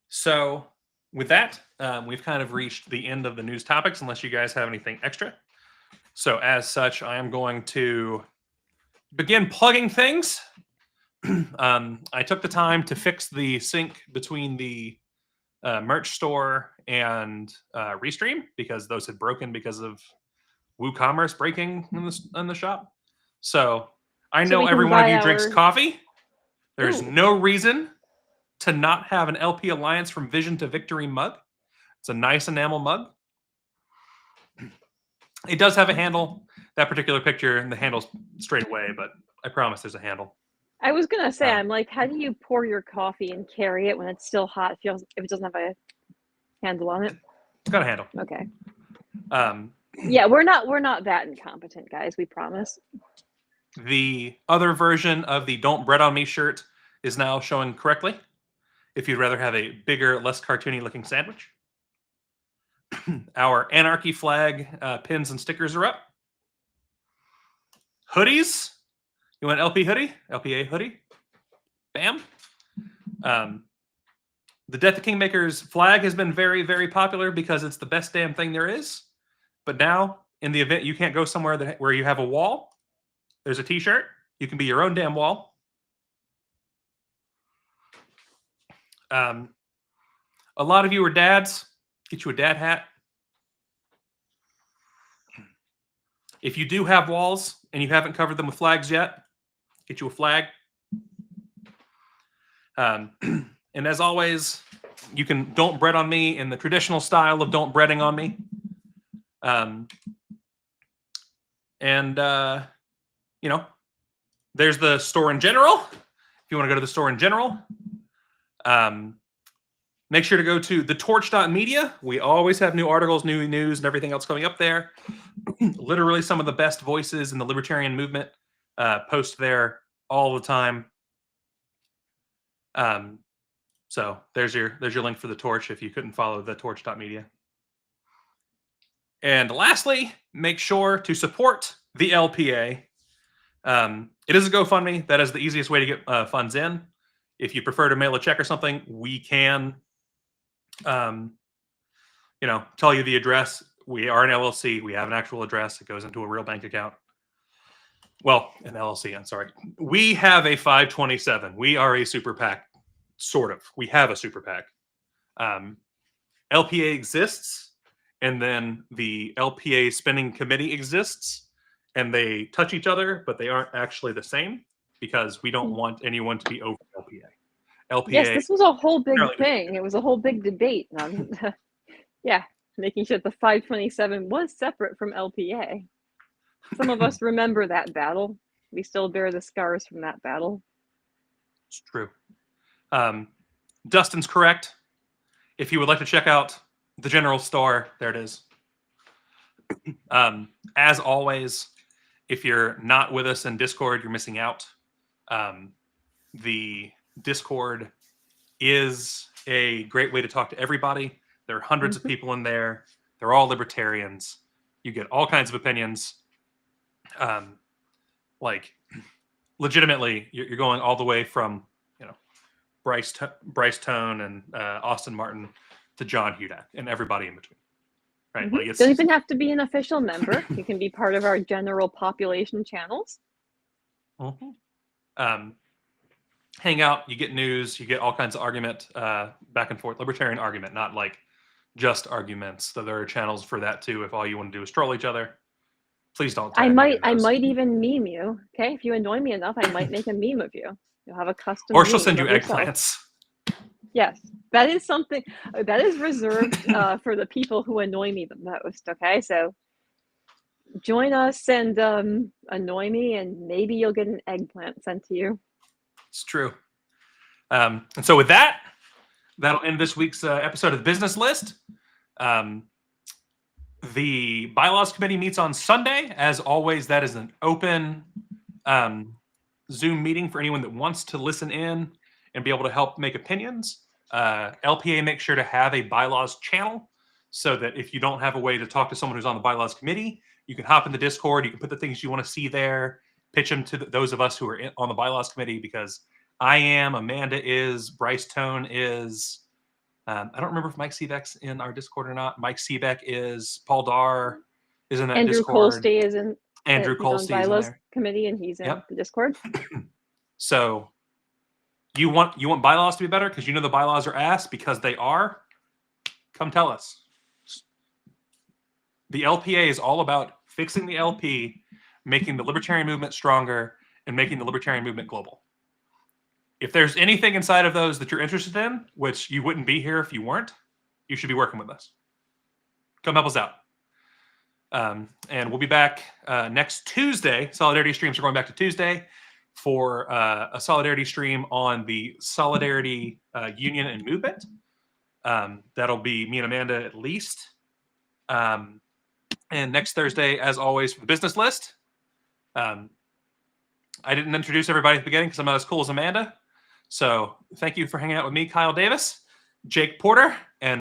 So with that, we've kind of reached the end of the news topics, unless you guys have anything extra. So as such, I am going to begin plugging things. I took the time to fix the sync between the merch store and Restream because those had broken because of WooCommerce breaking in the shop. So I know every one of you drinks coffee. There's no reason to not have an LP Alliance from Vision to Victory mug. It's a nice enamel mug. It does have a handle. That particular picture, and the handle's straight away, but I promise there's a handle. I was gonna say, I'm like, how do you pour your coffee and carry it when it's still hot? If it doesn't have a handle on it. It's got a handle. Okay. Yeah, we're not that incompetent, guys. We promise. The other version of the "Don't Bread on Me" shirt is now showing correctly. If you'd rather have a bigger, less cartoony looking sandwich. Our Anarchy flag pins and stickers are up. Hoodies. You want LP hoodie? LPA hoodie? Bam. The Death of Kingmakers flag has been very, very popular because it's the best damn thing there is. But now, in the event you can't go somewhere where you have a wall, there's a t-shirt. You can be your own damn wall. A lot of you are dads. Get you a dad hat. If you do have walls and you haven't covered them with flags yet, get you a flag. And as always, you can don't bread on me in the traditional style of don't breading on me. You know, there's the store in general. If you want to go to the store in general, make sure to go to thetorch.media. We always have new articles, new news, and everything else coming up there. Literally some of the best voices in the libertarian movement post there all the time. So there's your link for the Torch if you couldn't follow the torch.media. And lastly, make sure to support the LPA. It is a GoFundMe. That is the easiest way to get funds in. If you prefer to mail a check or something, we can, tell you the address. We are an LLC. We have an actual address. It goes into a real bank account. Well, an LLC, I'm sorry. We have a 527. We are a super PAC, sort of. We have a super PAC. LPA exists, and then the LPA spending committee exists, and they touch each other, but they aren't actually the same because we don't want anyone to be over LPA. LPA. Yes, this was a whole big thing. It was a whole big debate. Yeah, making sure the 527 was separate from LPA. Some of us remember that battle. We still bear the scars from that battle. It's true. Dustin's correct. If you would like to check out the general store, there it is. As always, if you're not with us in Discord, you're missing out. The Discord is a great way to talk to everybody. There are hundreds of people in there. They're all libertarians. You get all kinds of opinions. Legitimately, you're going all the way from Bryce Tone and Austin Martin to John Hudak and everybody in between. Right? Mm-hmm. You don't even have to be an official member. You can be part of our general population channels. Mm-hmm. Hang out, you get news, you get all kinds of argument back and forth. Libertarian argument, not like just arguments. So there are channels for that too. If all you want to do is troll each other, please don't. I might even meme you. Okay, if you annoy me enough, I might make a meme of you. You'll have a custom. Or she'll send you eggplants. Yes, that is something that is reserved for the people who annoy me the most. Okay, so join us and annoy me, and maybe you'll get an eggplant sent to you. It's true. And so with that, that'll end this week's episode of the Business List. The Bylaws Committee meets on Sunday. As always, that is an open Zoom meeting for anyone that wants to listen in and be able to help make opinions. LPA makes sure to have a bylaws channel so that if you don't have a way to talk to someone who's on the Bylaws Committee, you can hop in the Discord, you can put the things you want to see there, pitch them to those of us who are on the Bylaws Committee, because I am, Amanda is, Bryce Tone is, I don't remember if Mike Seebeck's in our Discord or not. Mike Seebeck is, Paul Dar is in that Andrew Discord. Colstay is in. Andrew Colstay is in Bylaws there. Committee, and he's in the Discord. So you want bylaws to be better because you know the bylaws are ass, because they are. Come tell us. The LPA is all about fixing the LP, making the libertarian movement stronger, and making the libertarian movement global. If there's anything inside of those that you're interested in, which you wouldn't be here if you weren't, you should be working with us. Come help us out. And we'll be back next Tuesday. Solidarity streams are going back to Tuesday for a Solidarity stream on the Solidarity Union and Movement. That'll be me and Amanda at least. And next Thursday, as always, for the Business List. I didn't introduce everybody at the beginning because I'm not as cool as Amanda. So thank you for hanging out with me, Kyle Davis, Jake Porter,